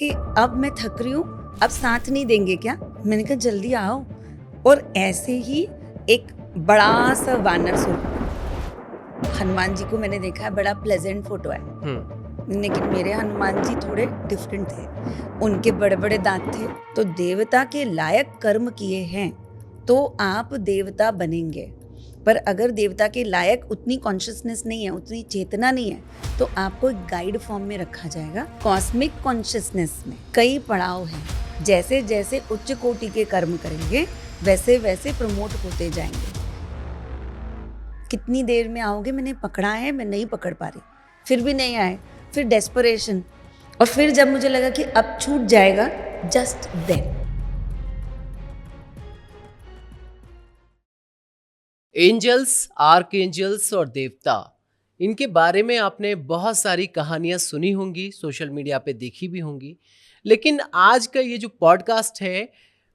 कि अब मैं थक रही हूँ, अब साथ नहीं देंगे क्या? मैंने कहा जल्दी आओ। और ऐसे ही एक बड़ा सा वानर स्वरूप हनुमान जी को मैंने देखा है, बड़ा प्लेजेंट फोटो है। लेकिन मेरे हनुमान जी थोड़े डिफरेंट थे। उनके बड़े बड़े दांत थे। तो देवता के लायक कर्म किए हैं तो आप देवता बनेंगे। पर अगर देवता के लायक उतनी कॉन्शियसनेस नहीं है, उतनी चेतना नहीं है, तो आपको एक गाइड फॉर्म में रखा जाएगा। कॉस्मिक कॉन्शियसनेस में कई पड़ाव हैं। जैसे जैसे उच्च कोटि के कर्म करेंगे वैसे वैसे प्रमोट होते जाएंगे। कितनी देर में आओगे, मैंने पकड़ा है, मैं नहीं पकड़ पा रही, फिर भी नहीं आए, फिर डेस्परेशन, और फिर जब मुझे लगा कि अब छूट जाएगा, जस्ट देन एंजल्स, आर्कएंजल्स और देवता, इनके बारे में आपने बहुत सारी कहानियां सुनी होंगी, सोशल मीडिया पे देखी भी होंगी। लेकिन आज का ये जो पॉडकास्ट है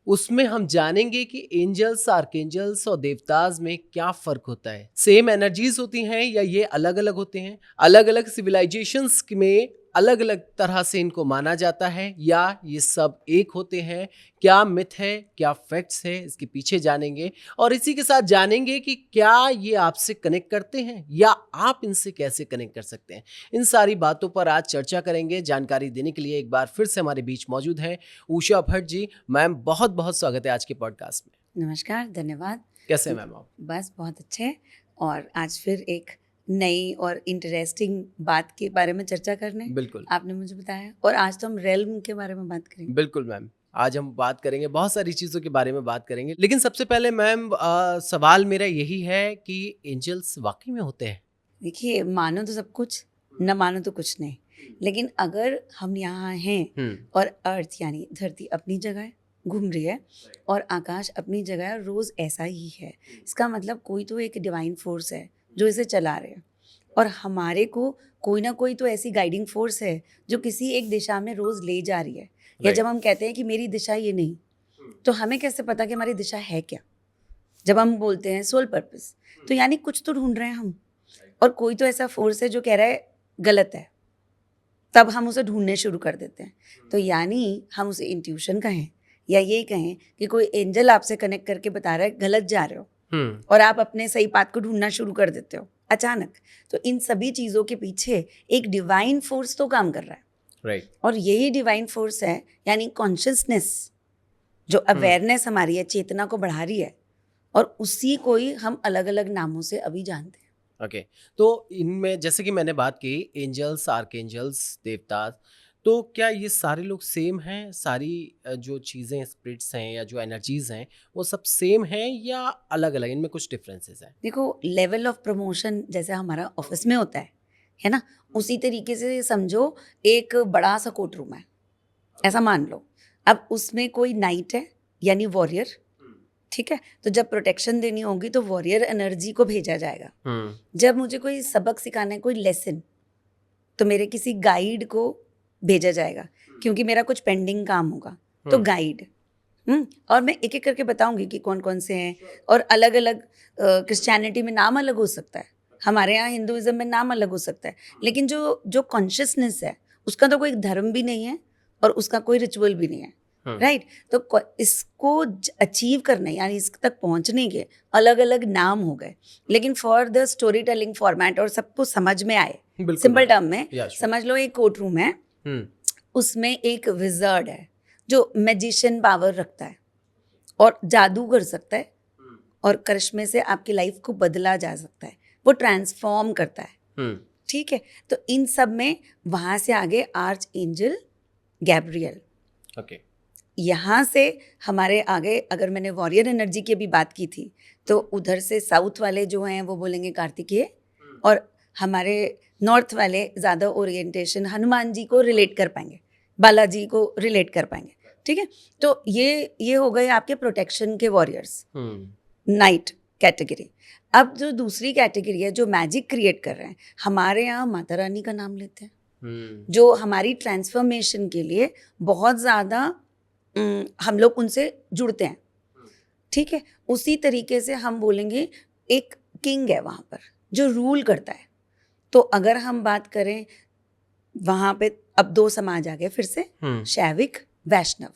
उसमें हम जानेंगे कि एंजल्स, आर्कएंजल्स और देवताज में क्या फर्क होता है। सेम एनर्जीज होती हैं या ये अलग अलग होते हैं? अलग अलग सिविलाइजेशंस में अलग अलग तरह से इनको माना जाता है या ये सब एक होते हैं? क्या मिथ है, क्या फैक्ट्स है, इसके पीछे जानेंगे। और इसी के साथ जानेंगे कि क्या ये आपसे कनेक्ट करते हैं या आप इनसे कैसे कनेक्ट कर सकते हैं। इन सारी बातों पर आज चर्चा करेंगे। जानकारी देने के लिए एक बार फिर से हमारे बीच मौजूद हैं उषा भट्ट जी। मैम, बहुत बहुत स्वागत है आज के पॉडकास्ट में। नमस्कार, धन्यवाद। कैसे हैं मैम आप? बस बहुत अच्छे। और आज फिर एक नई और इंटरेस्टिंग बात के बारे में चर्चा करने बिल्कुल आपने मुझे बताया। और आज तो हम रेल्म के बारे में बात करेंगे। बिल्कुल मैम, आज हम बात करेंगे, बहुत सारी चीज़ों के बारे में बात करेंगे। लेकिन सबसे पहले मैम, सवाल मेरा यही है कि एंजल्स वाकई में होते हैं? देखिए, मानो तो सब कुछ, न मानो तो कुछ नहीं। लेकिन अगर हम यहाँ हैं और अर्थ यानी धरती अपनी जगह घूम रही है और आकाश अपनी जगह है, रोज़ ऐसा ही है, इसका मतलब कोई तो एक डिवाइन फोर्स है जो इसे चला रहे हैं। और हमारे को कोई ना कोई तो ऐसी गाइडिंग फोर्स है जो किसी एक दिशा में रोज़ ले जा रही है। या जब हम कहते हैं कि मेरी दिशा ये नहीं, तो हमें कैसे पता कि हमारी दिशा है क्या? जब हम बोलते हैं सोल पर्पस, तो यानी कुछ तो ढूंढ रहे हैं हम। और कोई तो ऐसा फोर्स है जो कह रहा है गलत है, तब हम उसे ढूंढने शुरू कर देते हैं। तो यानी हम उसे इंट्यूशन कहें या ये कहें कि कोई एंजल आपसे कनेक्ट करके बता रहा है गलत जा रहे हो, और आप अपने सही पाथ को ढूंढना शुरू कर देते हो अचानक। तो इन सभी चीज़ों के पीछे एक डिवाइन फोर्स तो काम कर रहा है। राइट। और यही डिवाइन फोर्स है, यानी कॉन्शियसनेस, जो अवेयरनेस हमारी है, चेतना को बढ़ा रही है। और उसी को ही हम अलग अलग नामों से अभी जानते हैं। ओके। तो इनमें जैसे कि मैंने बात की एंजल्स, आर्कएंजल्स, देवता, तो क्या ये सारे लोग सेम हैं? सारी जो चीज़ें, स्पिरिट्स हैं या जो एनर्जीज हैं, वो सब सेम हैं या अलग अलग, इनमें कुछ डिफरेंसेस हैं? देखो, लेवल ऑफ प्रमोशन जैसे हमारा ऑफिस में होता है ना, उसी तरीके से समझो एक बड़ा सा कोर्ट रूम है, ऐसा मान लो। अब उसमें कोई नाइट है यानी वॉरियर, ठीक है। तो जब प्रोटेक्शन देनी होगी तो वॉरियर एनर्जी को भेजा जाएगा। जब मुझे कोई सबक सिखाना है, कोई लेसन, तो मेरे किसी गाइड को भेजा जाएगा, क्योंकि मेरा कुछ पेंडिंग काम होगा, तो गाइड। और मैं एक एक करके बताऊंगी कि कौन कौन से हैं। और अलग अलग, क्रिश्चियनिटी में नाम अलग हो सकता है, हमारे यहाँ हिंदुइज्म में नाम अलग हो सकता है, लेकिन जो जो कॉन्शियसनेस है उसका तो कोई धर्म भी नहीं है और उसका कोई रिचुअल भी नहीं है। राइट। तो इसको अचीव करने यानी इस तक पहुंचने के अलग अलग नाम हो गए, लेकिन for the story telling format और सबको समझ में आए, सिंपल टर्म में समझ लो, एक कोर्ट रूम है, उसमें एक विजर्ड है जो मैजिशियन पावर रखता है और जादू कर सकता है, और करिश्मे से आपकी लाइफ को बदला जा सकता है, वो ट्रांसफॉर्म करता है। ठीक है। तो इन सब में वहां से आगे आर्च एंजल गैब्रियल। ओके। यहाँ से हमारे आगे, अगर मैंने वॉरियर एनर्जी की भी बात की थी, तो उधर से साउथ वाले जो हैं वो बोलेंगे कार्तिकेय, और हमारे नॉर्थ वाले ज़्यादा ओरिएंटेशन हनुमान जी को रिलेट कर पाएंगे, बालाजी को रिलेट कर पाएंगे। ठीक है। तो ये हो गए आपके प्रोटेक्शन के वॉरियर्स, नाइट कैटेगरी। अब जो दूसरी कैटेगरी है जो मैजिक क्रिएट कर रहे हैं, हमारे यहाँ माता रानी का नाम लेते हैं, जो हमारी ट्रांसफॉर्मेशन के लिए बहुत ज़्यादा हम लोग उनसे जुड़ते हैं। ठीक है। उसी तरीके से हम बोलेंगे एक किंग है वहाँ पर जो रूल करता है। तो अगर हम बात करें वहाँ पे अब दो समाज आ गए फिर से, शैविक, वैष्णव।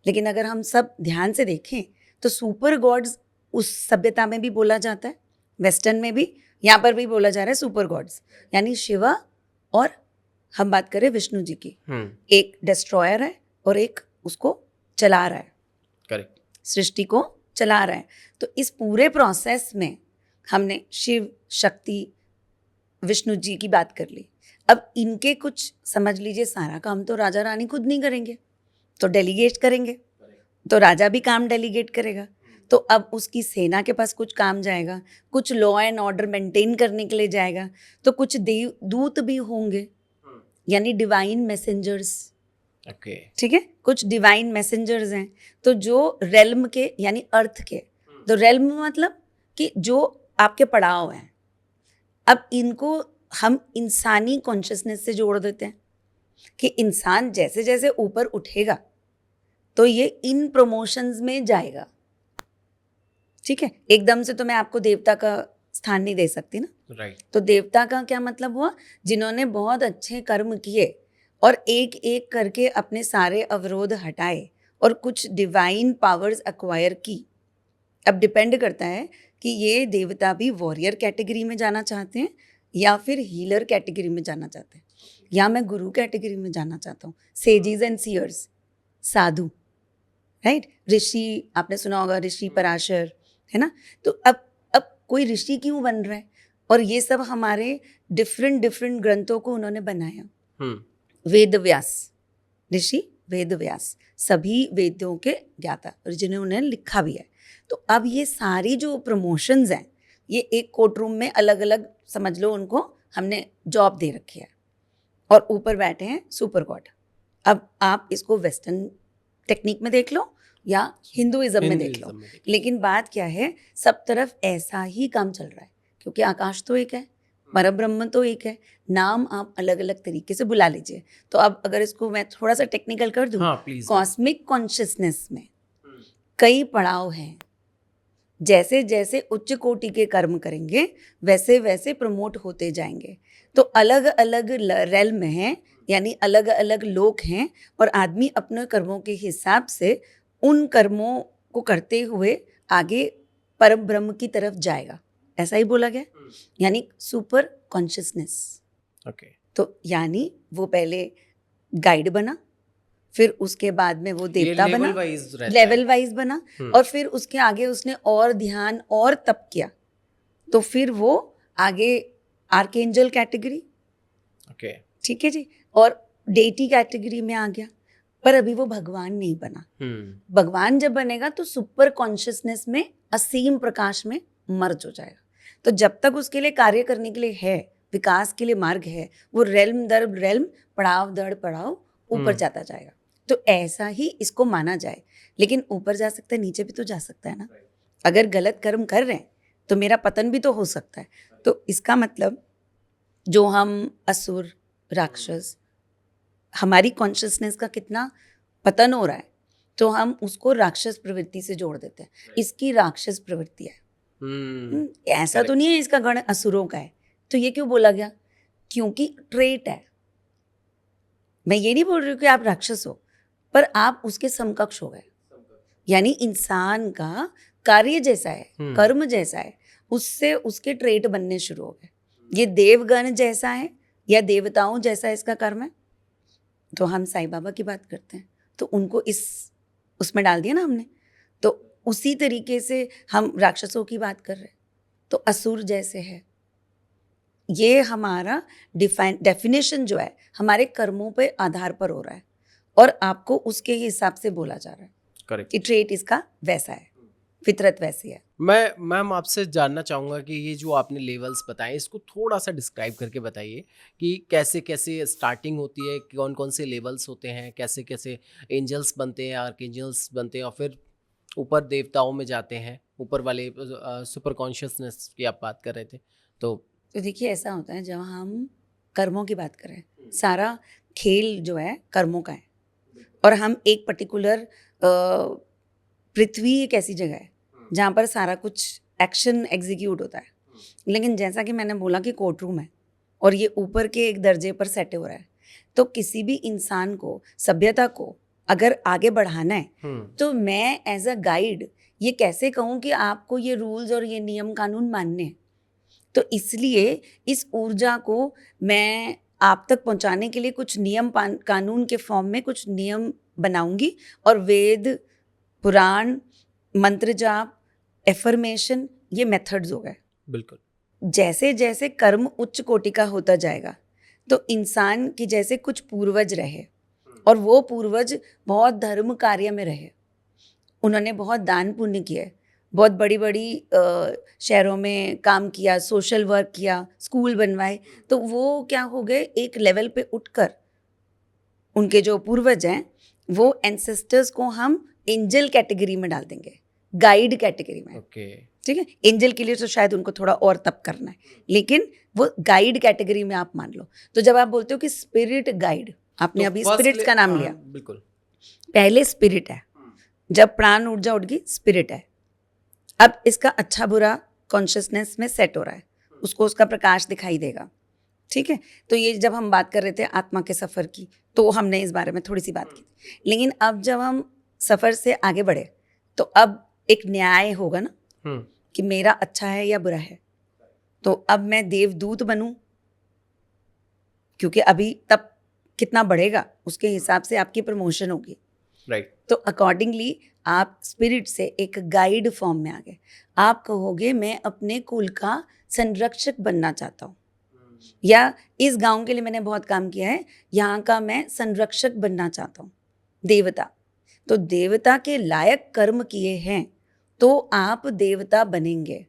लेकिन अगर हम सब ध्यान से देखें तो सुपर गॉड्स उस सभ्यता में भी बोला जाता है, वेस्टर्न में भी, यहाँ पर भी बोला जा रहा है सुपर गॉड्स, यानी शिवा और हम बात करें विष्णु जी की, एक डिस्ट्रॉयर है और एक उसको चला रहा है, करेक्ट, सृष्टि को चला रहा है। तो इस पूरे प्रोसेस में हमने शिव, शक्ति, विष्णु जी की बात कर ली। अब इनके कुछ समझ लीजिए सारा काम तो राजा रानी खुद नहीं करेंगे, तो डेलीगेट करेंगे, तो राजा भी काम डेलीगेट करेगा। तो अब उसकी सेना के पास कुछ काम जाएगा, कुछ लॉ एंड ऑर्डर मेंटेन करने के लिए जाएगा, तो कुछ देव दूत भी होंगे, यानी डिवाइन मैसेंजर्स। ओके, ठीक है, कुछ डिवाइन मैसेंजर्स हैं, तो जो रेल्म के यानी अर्थ के, तो रेल्म मतलब कि जो आपके पड़ाव हैं, अब इनको हम इंसानी कॉन्शियसनेस से जोड़ देते हैं कि इंसान जैसे जैसे ऊपर उठेगा तो ये इन प्रमोशंस में जाएगा। ठीक है, एकदम से तो मैं आपको देवता का स्थान नहीं दे सकती ना, राइट। तो देवता का क्या मतलब हुआ, जिन्होंने बहुत अच्छे कर्म किए और एक एक करके अपने सारे अवरोध हटाए और कुछ डिवाइन पावर्स एक्वायर की। अब डिपेंड करता है कि ये देवता भी वॉरियर कैटेगरी में जाना चाहते हैं या फिर हीलर कैटेगरी में जाना चाहते हैं, या मैं गुरु कैटेगरी में जाना चाहता हूँ, सेजीज एंड सीयर्स, साधु, राइट। ऋषि आपने सुना होगा, ऋषि पराशर, है ना। तो अब कोई ऋषि क्यों बन रहा है, और ये सब हमारे डिफरेंट डिफरेंट ग्रंथों को उन्होंने बनाया। वेद व्यास, ऋषि वेद व्यास सभी वेदों के ज्ञाता, और जिन्होंने लिखा भी है। तो अब ये सारी जो प्रमोशंस हैं, ये एक कोर्ट रूम में अलग अलग समझ लो, उनको हमने जॉब दे रखी है और ऊपर बैठे हैं सुपर गॉड। अब आप इसको वेस्टर्न टेक्निक में देख लो या हिंदुइज्म में देख लो, लेकिन बात क्या है, सब तरफ ऐसा ही काम चल रहा है, क्योंकि आकाश तो एक है, परब्रह्म तो एक है, नाम आप अलग अलग तरीके से बुला लीजिए। तो अब अगर इसको मैं थोड़ा सा टेक्निकल कर दूं, कॉस्मिक कॉन्शियसनेस में कई पड़ाव हैं। जैसे जैसे उच्च कोटि के कर्म करेंगे वैसे वैसे प्रमोट होते जाएंगे। तो अलग अलग रेल्म हैं, यानी अलग अलग लोक हैं, और आदमी अपने कर्मों के हिसाब से उन कर्मों को करते हुए आगे परम ब्रह्म की तरफ जाएगा, ऐसा ही बोला गया, यानी सुपर कॉन्शियसनेस। ओके, तो यानी वो पहले गाइड बना, फिर उसके बाद में वो देवता बना, लेवल वाइज बना, और फिर उसके आगे उसने और ध्यान और तप किया, तो फिर वो आगे आर्कएंजल कैटेगरी, ओके, ठीक है जी, और डेटी कैटेगरी में आ गया। पर अभी वो भगवान नहीं बना। भगवान जब बनेगा तो सुपर कॉन्शियसनेस में असीम प्रकाश में मर्ज हो जाएगा। तो जब तक उसके लिए कार्य करने के लिए है, विकास के लिए मार्ग है, वो रेल्म दर रेल्म, पड़ाव दर पड़ाव ऊपर जाता जाएगा। तो ऐसा ही इसको माना जाए, लेकिन ऊपर जा सकता है, नीचे भी तो जा सकता है ना। अगर गलत कर्म कर रहे हैं तो मेरा पतन भी तो हो सकता है। तो इसका मतलब जो हम असुर, राक्षस, हमारी कॉन्शियसनेस का कितना पतन हो रहा है, तो हम उसको राक्षस प्रवृत्ति से जोड़ देते हैं, इसकी राक्षस प्रवृत्ति है। ऐसा तो नहीं है इसका गण असुरों का है, तो ये क्यों बोला गया, क्योंकि ट्रेट है। मैं ये नहीं बोल रही हूँ कि आप राक्षस हो, पर आप उसके समकक्ष हो गए, यानी इंसान का कार्य जैसा है, कर्म जैसा है, उससे उसके ट्रेट बनने शुरू हो गए। ये देवगण जैसा है या देवताओं जैसा इसका कर्म है। तो हम साईं बाबा की बात करते हैं तो उनको उसमें डाल दिया ना हमने, तो उसी तरीके से हम राक्षसों की बात कर रहे हैं, तो असुर जैसे है। ये हमारा डेफिनेशन जो है हमारे कर्मों पे आधार पर हो रहा है, और आपको उसके हिसाब से बोला जा रहा है। करेक्ट, कि ट्रेट इसका वैसा है, फितरत वैसी है। मैं मैम आपसे जानना चाहूँगा कि ये जो आपने लेवल्स बताए, इसको थोड़ा सा डिस्क्राइब करके बताइए कि कैसे कैसे स्टार्टिंग होती है, कौन कौन से लेवल्स होते हैं, कैसे कैसे एंजल्स बनते हैं, आर्कएंजल्स बनते हैं, और फिर ऊपर देवताओं में जाते हैं, ऊपर वाले सुपर कॉन्शियसनेस की आप बात कर रहे थे। तो देखिए ऐसा होता है, जब हम कर्मों की बात करें, सारा खेल जो है कर्मों का है, और हम एक पर्टिकुलर पृथ्वी एक ऐसी जगह है जहाँ पर सारा कुछ एक्शन एग्जीक्यूट होता है। लेकिन जैसा कि मैंने बोला कि कोर्ट रूम है और ये ऊपर के एक दर्जे पर सेट हो रहा है, तो किसी भी इंसान को, सभ्यता को अगर आगे बढ़ाना है तो मैं एज अ गाइड ये कैसे कहूँ कि आपको ये रूल्स और ये नियम कानून मानने हैं। तो इसलिए इस ऊर्जा को मैं आप तक पहुंचाने के लिए कुछ नियम कानून के फॉर्म में कुछ नियम बनाऊंगी, और वेद, पुराण, मंत्र जाप, एफर्मेशन, ये मेथड्स हो गए। बिल्कुल। जैसे जैसे कर्म उच्च कोटि का होता जाएगा तो इंसान की जैसे कुछ पूर्वज रहे, और वो पूर्वज बहुत धर्म कार्य में रहे, उन्होंने बहुत दान पुण्य किए, बहुत बड़ी बड़ी शहरों में काम किया, सोशल वर्क किया, स्कूल बनवाए, तो वो क्या हो गए, एक लेवल पे उठकर उनके जो पूर्वज हैं वो एंसेस्टर्स को हम एंजल कैटेगरी में डाल देंगे, गाइड कैटेगरी में। ठीक है, एंजल के लिए तो शायद उनको थोड़ा और तप करना है, लेकिन वो गाइड कैटेगरी में आप मान लो। तो जब आप बोलते हो कि स्पिरिट गाइड, आपने तो अभी स्पिरिट्स का नाम लिया, बिल्कुल, पहले स्पिरिट है, जब प्राण ऊर्जा उठ गई स्पिरिट है। अब इसका अच्छा बुरा कॉन्शियसनेस में सेट हो रहा है, उसको उसका प्रकाश दिखाई देगा। ठीक है, तो ये जब हम बात कर रहे थे आत्मा के सफ़र की, तो हमने इस बारे में थोड़ी सी बात की, लेकिन अब जब हम सफ़र से आगे बढ़े तो अब एक न्याय होगा ना कि मेरा अच्छा है या बुरा है। तो अब मैं देवदूत बनूं, क्योंकि अभी तब कितना बढ़ेगा उसके हिसाब से आपकी प्रमोशन होगी। राइट। तो अकॉर्डिंगली आप स्पिरिट से एक गाइड फॉर्म में आ गए। आप कहोगे मैं अपने कुल का संरक्षक बनना चाहता हूँ, या इस गांव के लिए मैंने बहुत काम किया है, यहाँ का मैं संरक्षक बनना चाहता हूँ। देवता, तो देवता के लायक कर्म किए हैं तो आप देवता बनेंगे।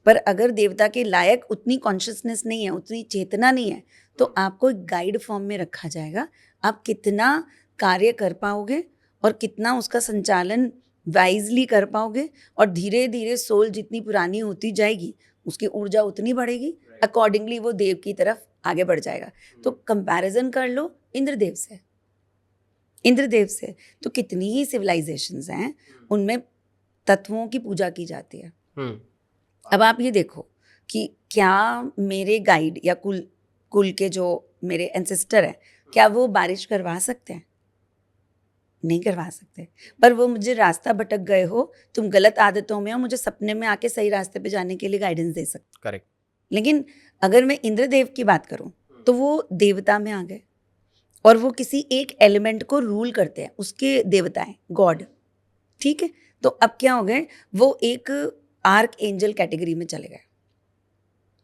पर अगर देवता के लायक उतनी कॉन्शियसनेस नहीं है, उतनी चेतना नहीं है, तो आपको एक गाइड फॉर्म में रखा जाएगा। आप कितना कार्य कर पाओगे और कितना उसका संचालन वाइजली कर पाओगे, और धीरे धीरे सोल जितनी पुरानी होती जाएगी उसकी ऊर्जा उतनी बढ़ेगी, अकॉर्डिंगली वो देव की तरफ आगे बढ़ जाएगा। तो कंपैरिजन कर लो इंद्रदेव से, इंद्रदेव से तो कितनी ही सिविलाइजेशंस हैं उनमें तत्वों की पूजा की जाती है। अब आप ये देखो कि क्या मेरे गाइड या कुल के जो मेरे एंसेस्टर हैं, क्या वो बारिश करवा सकते हैं? नहीं करवा सकते। पर वो मुझे रास्ता भटक गए हो, तुम गलत आदतों में हो, मुझे सपने में आके सही रास्ते पे जाने के लिए गाइडेंस दे सकते। करेक्ट। लेकिन अगर मैं इंद्रदेव की बात करूं तो वो देवता में आ गए, और वो किसी एक एलिमेंट को रूल करते हैं, उसके देवता हैं, गॉड। ठीक है, तो अब क्या हो गए, वो एक आर्क एंजल कैटेगरी में चले गए।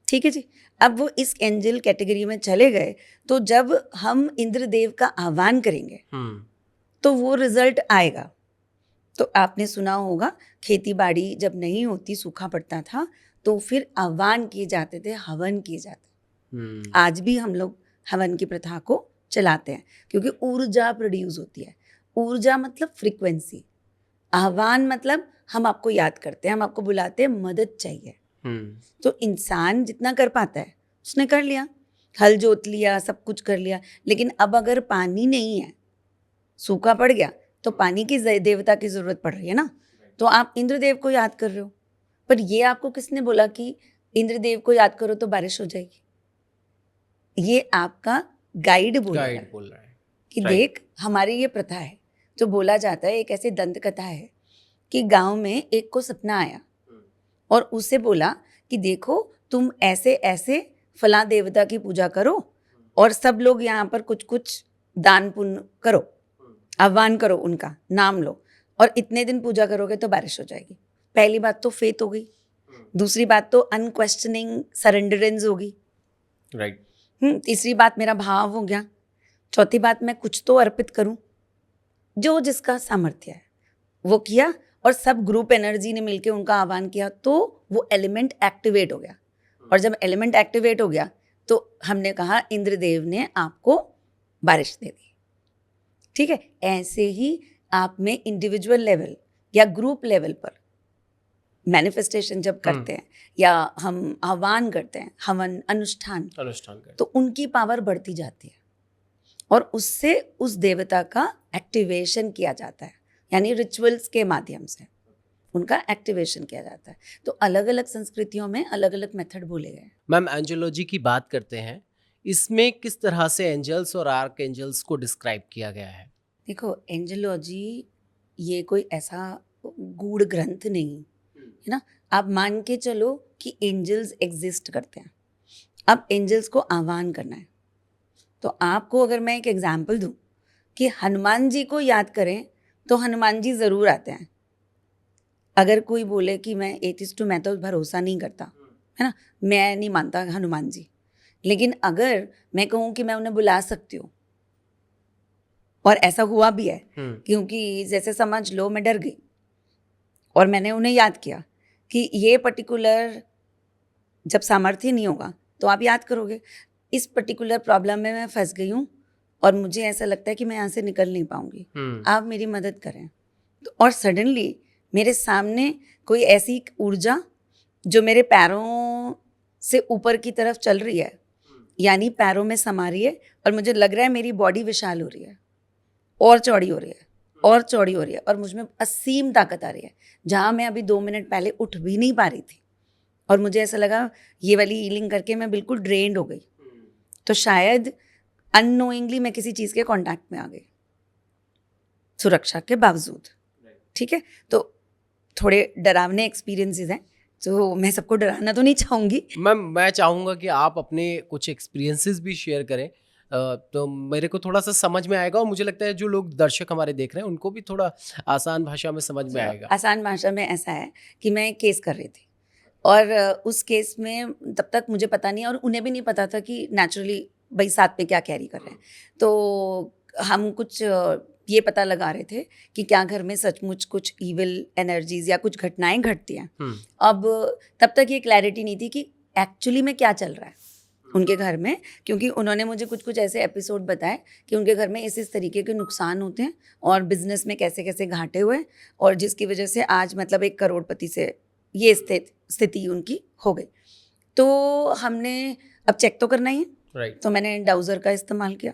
ठीक है जी, अब वो इस एंजल कैटेगरी में चले गए, तो जब हम इंद्रदेव का आह्वान करेंगे तो वो रिजल्ट आएगा। तो आपने सुना होगा खेती बाड़ी जब नहीं होती, सूखा पड़ता था, तो फिर आह्वान किए जाते थे, हवन किए जाते। आज भी हम लोग हवन की प्रथा को चलाते हैं, क्योंकि ऊर्जा प्रोड्यूस होती है। ऊर्जा मतलब फ्रीक्वेंसी, आह्वान मतलब हम आपको याद करते हैं, हम आपको बुलाते हैं, मदद चाहिए। तो इंसान जितना कर पाता है उसने कर लिया, हल जोत लिया, सब कुछ कर लिया, लेकिन अब अगर पानी नहीं है, सूखा पड़ गया, तो पानी की देवता की जरूरत पड़ रही है ना, तो आप इंद्रदेव को याद कर रहे हो। पर ये आपको किसने बोला कि इंद्रदेव को याद करो तो बारिश हो जाएगी? ये आपका गाइड बोल रहा है कि देख हमारी ये प्रथा है। जो बोला जाता है, एक ऐसी दंत कथा है कि गांव में एक को सपना आया और उससे बोला कि देखो तुम ऐसे ऐसे फला देवता की पूजा करो और सब लोग यहाँ पर कुछ कुछ दान पुण्य करो, आह्वान करो, उनका नाम लो, और इतने दिन पूजा करोगे तो बारिश हो जाएगी। पहली बात तो फेथ हो गई, दूसरी बात तो अनक्वेश्चनिंग सरेंडरेंस होगी, राइट। तीसरी बात मेरा भाव हो गया, चौथी बात मैं कुछ तो अर्पित करूं। जो जिसका सामर्थ्य है वो किया, और सब ग्रुप एनर्जी ने मिलकर उनका आह्वान किया, तो वो एलिमेंट एक्टिवेट हो गया। और जब एलिमेंट एक्टिवेट हो गया तो हमने कहा इंद्रदेव ने आपको बारिश दे दी। ठीक है, ऐसे ही आप में इंडिविजुअल लेवल या ग्रुप लेवल पर मैनिफेस्टेशन जब करते हैं या हम आह्वान करते हैं, हवन अनुष्ठान करते, तो उनकी पावर बढ़ती जाती है और उससे उस देवता का एक्टिवेशन किया जाता है, यानी रिचुअल्स के माध्यम से उनका एक्टिवेशन किया जाता है। तो अलग अलग संस्कृतियों में अलग अलग मेथड बोले गए। मैम, एंजियोलॉजी की बात करते हैं, इसमें किस तरह से एंजल्स और आर्क एंजल्स को डिस्क्राइब किया गया है? देखो, एंजलॉजी ये कोई ऐसा गूढ़ ग्रंथ नहीं है ना। आप मान के चलो कि एंजल्स एग्जिस्ट करते हैं। अब एंजल्स को आह्वान करना है, तो आपको अगर मैं एक एग्जाम्पल दूं कि हनुमान जी को याद करें तो हनुमान जी ज़रूर आते हैं। अगर कोई बोले कि मैं एथिस्ट हूँ, मैं तो भरोसा नहीं करता, है ना, मैं नहीं मानता हनुमान जी, लेकिन अगर मैं कहूँ कि मैं उन्हें बुला सकती हूँ, और ऐसा हुआ भी है, क्योंकि जैसे समझ लो मैं डर गई और मैंने उन्हें याद किया कि ये पर्टिकुलर, जब सामर्थ्य नहीं होगा तो आप याद करोगे, इस पर्टिकुलर प्रॉब्लम में मैं फंस गई हूँ और मुझे ऐसा लगता है कि मैं यहाँ से निकल नहीं पाऊंगी, आप मेरी मदद करें। तो और सडनली मेरे सामने कोई ऐसी ऊर्जा जो मेरे पैरों से ऊपर की तरफ चल रही है, यानी पैरों में समा रही है, और मुझे लग रहा है मेरी बॉडी विशाल हो रही है और चौड़ी हो रही है और चौड़ी हो रही है, और मुझ में असीम ताकत आ रही है जहाँ मैं अभी 2 मिनट पहले उठ भी नहीं पा रही थी। और मुझे ऐसा लगा ये वाली हीलिंग करके मैं बिल्कुल ड्रेन्ड हो गई। तो शायद अननोइंगली मैं किसी चीज़ के कांटेक्ट में आ गई, सुरक्षा के बावजूद। ठीक है, तो थोड़े डरावने एक्सपीरियंसेस हैं, तो मैं सबको डराना तो नहीं चाहूँगी। मैं चाहूँगा कि आप अपने कुछ एक्सपीरियंसेस भी शेयर करें, तो मेरे को थोड़ा सा समझ में आएगा, और मुझे लगता है जो लोग दर्शक हमारे देख रहे हैं उनको भी थोड़ा आसान भाषा में समझ में आएगा। आसान भाषा में ऐसा है कि मैं एक केस कर रही थी, और उस केस में तब तक मुझे पता नहीं, और उन्हें भी नहीं पता था कि नेचुरली भाई साथ पे क्या कैरी कर रहे हैं। तो हम कुछ ये पता लगा रहे थे कि क्या घर में सचमुच कुछ इविल एनर्जीज या कुछ घटनाएं घटती हैं। अब तब तक ये क्लैरिटी नहीं थी कि एक्चुअली में क्या चल रहा है उनके घर में, क्योंकि उन्होंने मुझे कुछ कुछ ऐसे एपिसोड बताए कि उनके घर में इस तरीके के नुकसान होते हैं और बिजनेस में कैसे कैसे घाटे हुए, और जिसकी वजह से आज मतलब 1 करोड़पति से ये स्थिति उनकी हो गई। तो हमने अब चेक तो करना ही है, तो मैंने डाउजर का इस्तेमाल किया,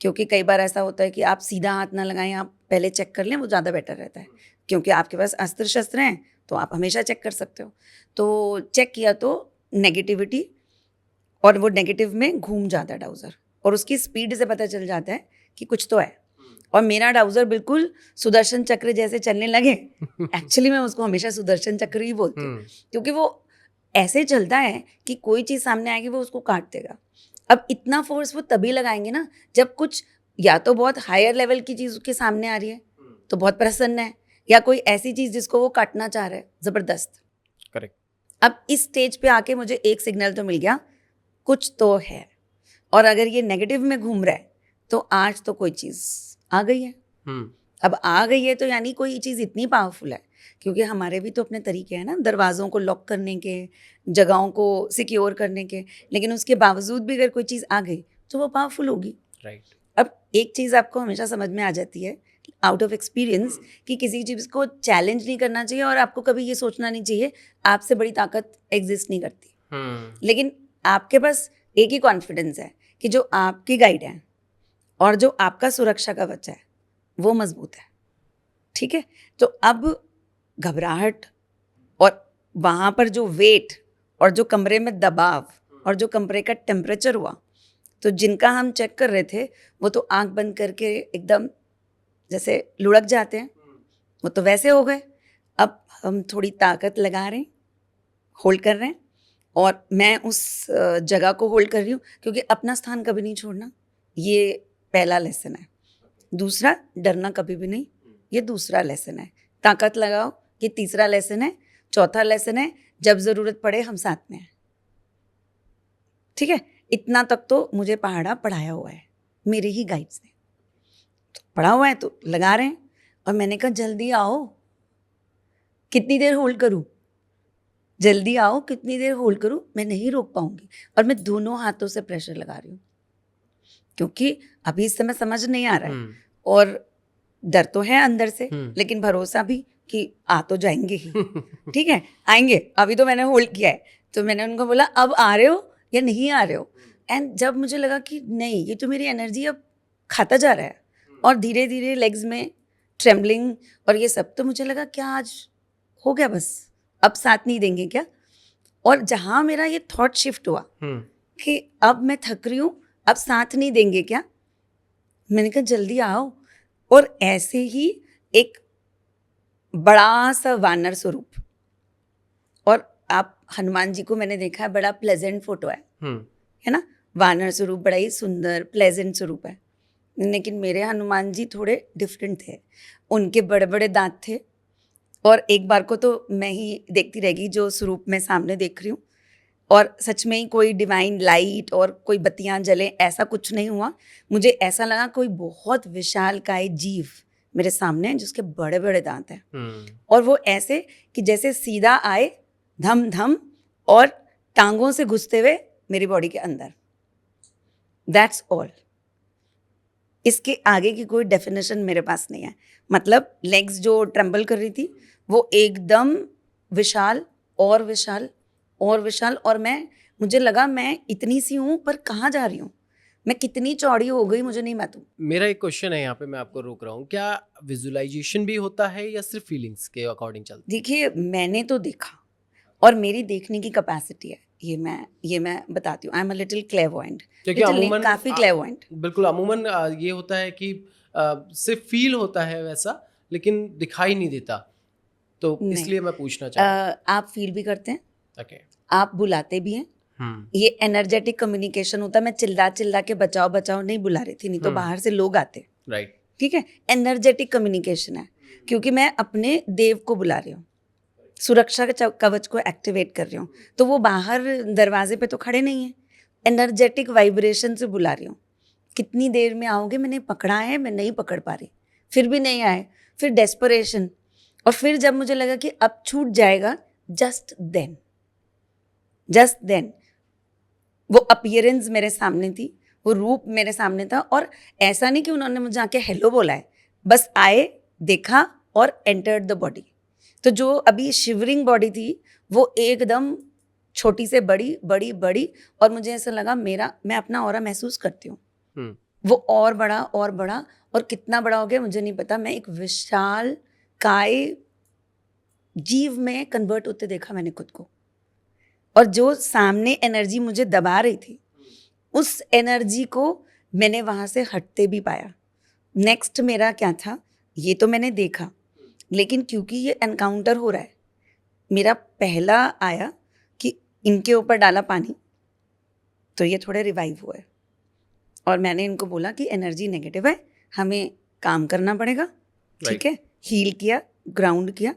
क्योंकि कई बार ऐसा होता है कि आप सीधा हाथ ना लगाएं, आप पहले चेक कर लें, वो ज़्यादा बेटर रहता है, क्योंकि आपके पास अस्त्र शस्त्र हैं तो आप हमेशा चेक कर सकते हो। तो चेक किया तो नेगेटिविटी, और वो नेगेटिव में घूम जाता है डाउजर, और उसकी स्पीड से पता चल जाता है कि कुछ तो है। और मेरा डाउजर बिल्कुल सुदर्शन चक्र जैसे चलने लगे। एक्चुअली मैं उसको हमेशा सुदर्शन चक्र ही बोलती हूँ, क्योंकि वो ऐसे चलता है कि कोई चीज़ सामने आएगी वो उसको काट देगा। अब इतना फोर्स वो तभी लगाएंगे ना जब कुछ या तो बहुत हायर लेवल की चीज़ उसके सामने आ रही है तो बहुत प्रसन्न है, या कोई ऐसी चीज़ जिसको वो काटना चाह रहा है ज़बरदस्त। करेक्ट। अब इस स्टेज पे आके मुझे एक सिग्नल तो मिल गया, कुछ तो है, और अगर ये नेगेटिव में घूम रहा है तो आज तो कोई चीज़ आ गई है। अब आ गई है तो यानी कोई चीज़ इतनी पावरफुल है, क्योंकि हमारे भी तो अपने तरीके हैं ना दरवाज़ों को लॉक करने के, जगहों को सिक्योर करने के, लेकिन उसके बावजूद भी अगर कोई चीज़ आ गई तो वो पावरफुल होगी। राइट। अब एक चीज़ आपको हमेशा समझ में आ जाती है आउट ऑफ एक्सपीरियंस कि किसी चीज़ को चैलेंज नहीं करना चाहिए, और आपको कभी ये सोचना नहीं चाहिए आपसे बड़ी ताकत एग्जिस्ट नहीं करती। लेकिन आपके पास एक ही कॉन्फिडेंस है कि जो आपकी गाइड है और जो आपका सुरक्षा कवच है वो मजबूत है। ठीक है, तो अब घबराहट और वहाँ पर जो वेट और जो कमरे में दबाव और जो कमरे का टेम्परेचर हुआ, तो जिनका हम चेक कर रहे थे वो तो आंख बंद करके एकदम जैसे लुढ़क जाते हैं, वो तो वैसे हो गए। अब हम थोड़ी ताकत लगा रहे हैं, होल्ड कर रहे हैं, और मैं उस जगह को होल्ड कर रही हूँ, क्योंकि अपना स्थान कभी नहीं छोड़ना, ये पहला लेसन है। दूसरा, डरना कभी भी नहीं, ये दूसरा लेसन है। ताकत लगाओ, ये तीसरा लेसन है। चौथा लेसन है, जब ज़रूरत पड़े हम साथ में हैं। ठीक है, इतना तक तो मुझे पहाड़ा पढ़ाया हुआ है, मेरे ही गाइड्स ने तो पढ़ा हुआ है, तो लगा रहे हैं। और मैंने कहा जल्दी आओ, कितनी देर होल्ड करूँ, जल्दी आओ, कितनी देर होल्ड करूँ, मैं नहीं रोक पाऊंगी। और मैं दोनों हाथों से प्रेशर लगा रही हूँ, क्योंकि अभी इस समय समझ नहीं आ रहा है, और डर तो है अंदर से, लेकिन भरोसा भी कि आ तो जाएंगे ही। ठीक है, आएंगे। अभी तो मैंने होल्ड किया है, तो मैंने उनको बोला अब आ रहे हो या नहीं आ रहे हो। एंड जब मुझे लगा कि नहीं, ये तो मेरी एनर्जी अब खाता जा रहा है, और धीरे धीरे लेग्स में ट्रेम्बलिंग और ये सब, तो मुझे लगा क्या आज हो गया, बस अब साथ नहीं देंगे क्या। और जहाँ मेरा ये थॉट शिफ्ट हुआ कि अब मैं थक रही हूँ, अब साथ नहीं देंगे क्या? मैंने कहा जल्दी आओ। और ऐसे ही एक बड़ा सा वानर स्वरूप, और आप हनुमान जी को मैंने देखा है, बड़ा प्लेजेंट फोटो है ना, वानर स्वरूप बड़ा ही सुंदर प्लेजेंट स्वरूप है। लेकिन मेरे हनुमान जी थोड़े डिफरेंट थे, उनके बड़े बड़े दांत थे, और एक बार को तो मैं ही देखती रह गई जो स्वरूप मैं सामने देख रही हूँ, और सच में ही कोई डिवाइन लाइट और कोई बत्तियां जले ऐसा कुछ नहीं हुआ। मुझे ऐसा लगा कोई बहुत विशालकाय जीव मेरे सामने है जिसके बड़े बड़े दांत हैं, और वो ऐसे कि जैसे सीधा आए धम धम और टांगों से घुसते हुए मेरी बॉडी के अंदर। That's all. इसके आगे की कोई डेफिनेशन मेरे पास नहीं है। मतलब लेग्स जो ट्रेम्बल कर रही थी वो एकदम विशाल और विशाल और विशाल, और मुझे लगा मैं इतनी सी हूँ पर कहाँ जा रही हूँ, मैं कितनी चौड़ी हो गई मुझे नहीं मालूम। मेरा एक क्वेश्चन है यहाँ पे, मैं आपको रोक रहा हूँ, क्या विजुअलाइजेशन भी होता है या सिर्फ फीलिंग्स के अकॉर्डिंग चलता देखिए मैंने तो देखा, और मेरी देखने की कैपेसिटी है, ये मैं बताती हूँ। आई एम अ लिटिल क्लेयरवॉयंट, क्योंकि अमूमन काफी क्लेयरवॉयंट। बिल्कुल अमूमन ये होता है कि सिर्फ फील होता है वैसा, लेकिन दिखाई नहीं देता, तो नहीं। इसलिए मैं पूछना चाह रहा हूँ। आप फील भी करते हैं, ओके। आप बुलाते भी हैं, ये एनर्जेटिक कम्युनिकेशन होता है। मैं चिल्ला चिल्ला के बचाओ बचाओ नहीं बुला रही थी, नहीं तो बाहर से लोग आते। राइट। ठीक है, एनर्जेटिक कम्युनिकेशन है, क्योंकि मैं अपने देव को बुला रही हूँ, सुरक्षा के कवच को एक्टिवेट कर रही हूँ, तो वो बाहर दरवाजे पे तो खड़े नहीं है, एनर्जेटिक वाइब्रेशन से बुला रही हूँ। कितनी देर में आओगे, मैंने पकड़ा है, मैं नहीं पकड़ पा रही, फिर भी नहीं आए, फिर डेस्परेशन, और फिर जब मुझे लगा कि अब छूट जाएगा, जस्ट देन वो अपीयरेंस मेरे सामने थी, वो रूप मेरे सामने था। और ऐसा नहीं कि उन्होंने मुझे आके हेलो बोला है, बस आए, देखा और एंटर्ड द बॉडी। तो जो अभी शिवरिंग बॉडी थी वो एकदम छोटी से बड़ी बड़ी बड़ी, और मुझे ऐसा लगा मैं अपना ऑरा महसूस करती हूँ, वो और बड़ा और बड़ा, और कितना बड़ा हो गया मुझे नहीं पता। मैं एक विशाल काय जीव में कन्वर्ट होते देखा मैंने खुद को, और जो सामने एनर्जी मुझे दबा रही थी उस एनर्जी को मैंने वहाँ से हटते भी पाया। नेक्स्ट मेरा क्या था ये तो मैंने देखा, लेकिन क्योंकि ये एनकाउंटर हो रहा है, मेरा पहला आया कि इनके ऊपर डाला पानी, तो ये थोड़े रिवाइव हुए, और मैंने इनको बोला कि एनर्जी नेगेटिव है, हमें काम करना पड़ेगा। ठीक है, हील किया, ग्राउंड किया,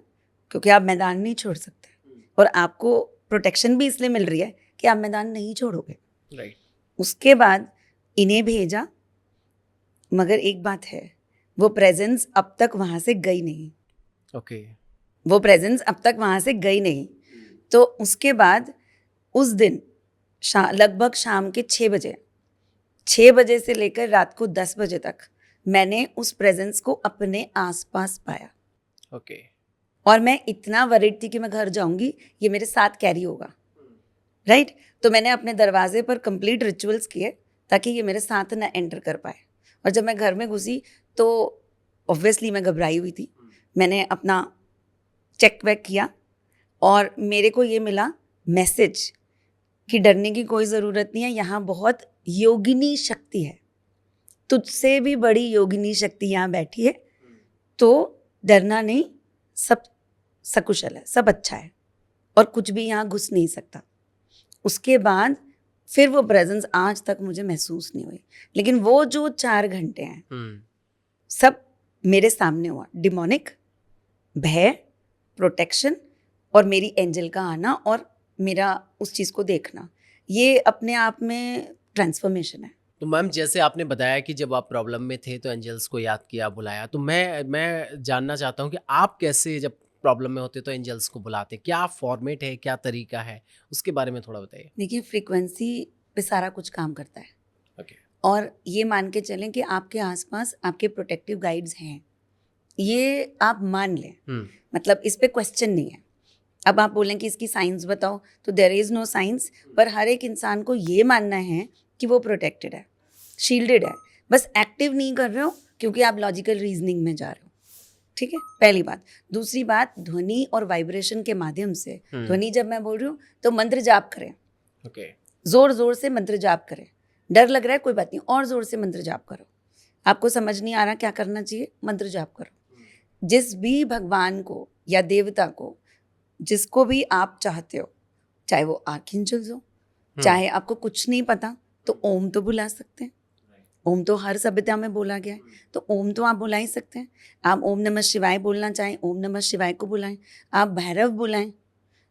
क्योंकि आप मैदान नहीं छोड़ सकते, और आपको प्रोटेक्शन भी इसलिए मिल रही है कि आप मैदान नहीं छोड़ोगे। राइट। उसके बाद इन्हें भेजा, मगर एक बात है, वो प्रेजेंस अब तक वहाँ से गई नहीं। ओके। वो प्रेजेंस अब तक वहाँ से गई नहीं। तो उसके बाद उस दिन लगभग शाम के 6 बजे से लेकर रात को 10 बजे तक मैंने उस प्रेजेंस को अपने आसपास पाया। ओके। और मैं इतना वरीड थी कि मैं घर जाऊंगी, ये मेरे साथ कैरी होगा। राइट। तो मैंने अपने दरवाजे पर कंप्लीट रिचुअल्स किए ताकि ये मेरे साथ ना एंटर कर पाए। और जब मैं घर में घुसी तो ऑब्वियसली मैं घबराई हुई थी। मैंने अपना चेक वेक किया और मेरे को ये मिला मैसेज कि डरने की कोई ज़रूरत नहीं है, यहाँ बहुत योगिनी शक्ति है, तुझसे भी बड़ी योगिनी शक्ति यहाँ बैठी है, तो डरना नहीं, सब सकुशल है, सब अच्छा है और कुछ भी यहाँ घुस नहीं सकता। उसके बाद फिर वो प्रेजेंस आज तक मुझे महसूस नहीं हुई, लेकिन वो जो 4 घंटे हैं सब मेरे सामने हुआ। डिमोनिक, भय, प्रोटेक्शन और एंजल का आना और मेरा उस चीज़ को देखना, ये अपने आप में ट्रांसफॉर्मेशन है। तो मैम जैसे आपने बताया कि जब आप प्रॉब्लम में थे तो एंजल्स को याद किया, बुलाया, तो मैं जानना चाहता हूँ कि आप कैसे जब प्रॉब्लम में होते तो एंजल्स को बुलाते, क्या फॉर्मेट है, क्या तरीका है, उसके बारे में थोड़ा बताइए। देखिए फ्रीक्वेंसी पे सारा कुछ काम करता है। ओके। और ये मान के चलें कि आपके आसपास आपके प्रोटेक्टिव गाइड्स हैं, ये आप मान लें, मतलब इस पे क्वेश्चन नहीं है। अब आप बोलें कि इसकी साइंस बताओ, तो देयर इज़ नो साइंस, पर हर एक इंसान को ये मानना है कि वो प्रोटेक्टेड है, शील्डेड है, बस एक्टिव नहीं कर रहे हो क्योंकि आप लॉजिकल रीजनिंग में जा रहे हो। ठीक है, पहली बात। दूसरी बात, ध्वनि और वाइब्रेशन के माध्यम से, ध्वनि जब मैं बोल रही हूँ तो मंत्र जाप करें, ओके, जोर जोर से मंत्र जाप करें, डर लग रहा है, कोई बात नहीं, और जोर से मंत्र जाप करो। आपको समझ नहीं आ रहा क्या करना चाहिए, मंत्र जाप करो। जिस भी भगवान को या देवता को, जिसको भी आप चाहते हो, चाहे वो आर्कएंजल्स हो, चाहे आपको कुछ नहीं पता, तो ओम तो बुला सकते हैं। ओम तो हर सभ्यता में बोला गया है, तो ओम तो आप बुला ही सकते हैं। आप ओम नमः शिवाय बोलना चाहें, ओम नमः शिवाय को बुलाएं। आप भैरव बुलाएं,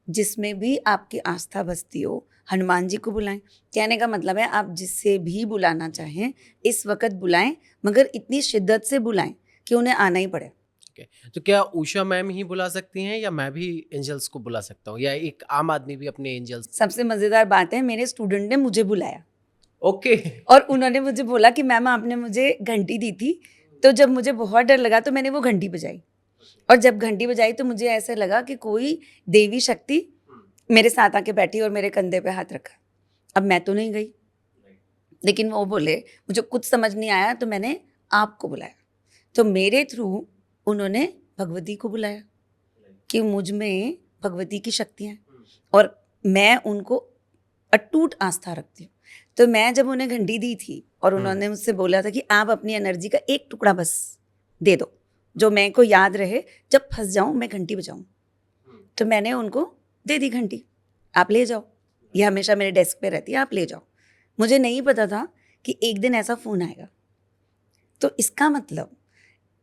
जिसमें भी आपकी आस्था बसती हो। हनुमान जी को बुलाएं। कहने का मतलब है आप जिससे भी बुलाना चाहें इस वक्त बुलाएं, मगर इतनी शिद्दत से बुलाएं कि उन्हें आना ही पड़े। तो क्या उषा मैम ही बुला सकती हैं या मैं भी एंजल्स को बुला सकता हूँ, या एक आम आदमी भी अपने एंजल्स? सबसे मज़ेदार बात है, मेरे स्टूडेंट ने मुझे बुलाया ओके। और उन्होंने मुझे बोला कि मैम आपने मुझे घंटी दी थी, तो जब मुझे बहुत डर लगा तो मैंने वो घंटी बजाई, और जब घंटी बजाई तो मुझे ऐसे लगा कि कोई देवी शक्ति मेरे साथ आके बैठी और मेरे कंधे पे हाथ रखा। अब मैं तो नहीं गई, लेकिन वो बोले मुझे कुछ समझ नहीं आया, तो मैंने आपको बुलाया। तो मेरे थ्रू उन्होंने भगवती को बुलाया कि मुझ में भगवती की शक्तियाँ हैं और मैं उनको अटूट आस्था रखती हूँ। तो मैं जब उन्हें घंटी दी थी और उन्होंने मुझसे बोला था कि आप अपनी एनर्जी का एक टुकड़ा बस दे दो, जो मैं को याद रहे, जब फंस जाऊँ मैं घंटी बजाऊँ, तो मैंने उनको दे दी घंटी। आप ले जाओ, ये हमेशा मेरे डेस्क पे रहती है, आप ले जाओ। मुझे नहीं पता था कि एक दिन ऐसा फ़ोन आएगा। तो इसका मतलब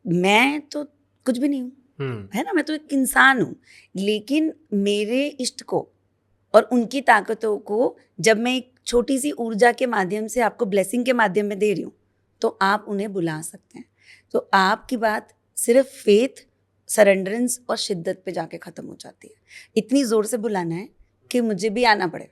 मैं तो कुछ भी नहीं हूँ, है ना, मैं तो एक इंसान हूँ, लेकिन मेरे इष्ट को और उनकी ताकतों को जब मैं एक छोटी सी ऊर्जा के माध्यम से आपको ब्लेसिंग के माध्यम में दे रही हूँ, तो आप उन्हें बुला सकते हैं। तो आपकी बात सिर्फ फेथ, सरेंडरेंस और शिद्दत पे जाके ख़त्म हो जाती है। इतनी ज़ोर से बुलाना है कि मुझे भी आना पड़े।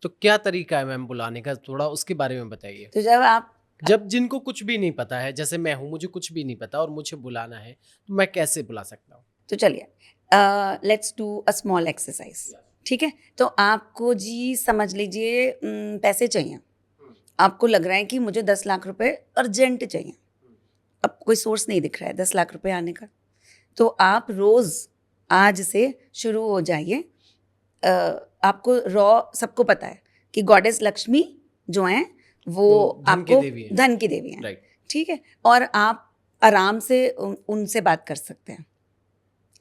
तो क्या तरीका है मैम बुलाने का, थोड़ा उसके बारे में बताइए। तो जब आप जब जिनको कुछ भी नहीं पता है, जैसे मैं हूँ, मुझे कुछ भी नहीं पता और मुझे बुलाना है, तो मैं कैसे बुला सकता हूँ? तो चलिए let's do a small exercise. ठीक है, तो आपको जी समझ लीजिए पैसे चाहिए, आपको लग रहा है कि मुझे 10 लाख रुपए अर्जेंट चाहिए, अब कोई सोर्स नहीं दिख रहा है 10 लाख रुपए आने का, तो आप रोज़ आज से शुरू हो जाइए। आपको सबको पता है कि गॉडेस लक्ष्मी जो हैं वो धन की आपको देवी हैं। धन की देवी हैं, राइट। ठीक है, और आप आराम से उनसे बात कर सकते हैं।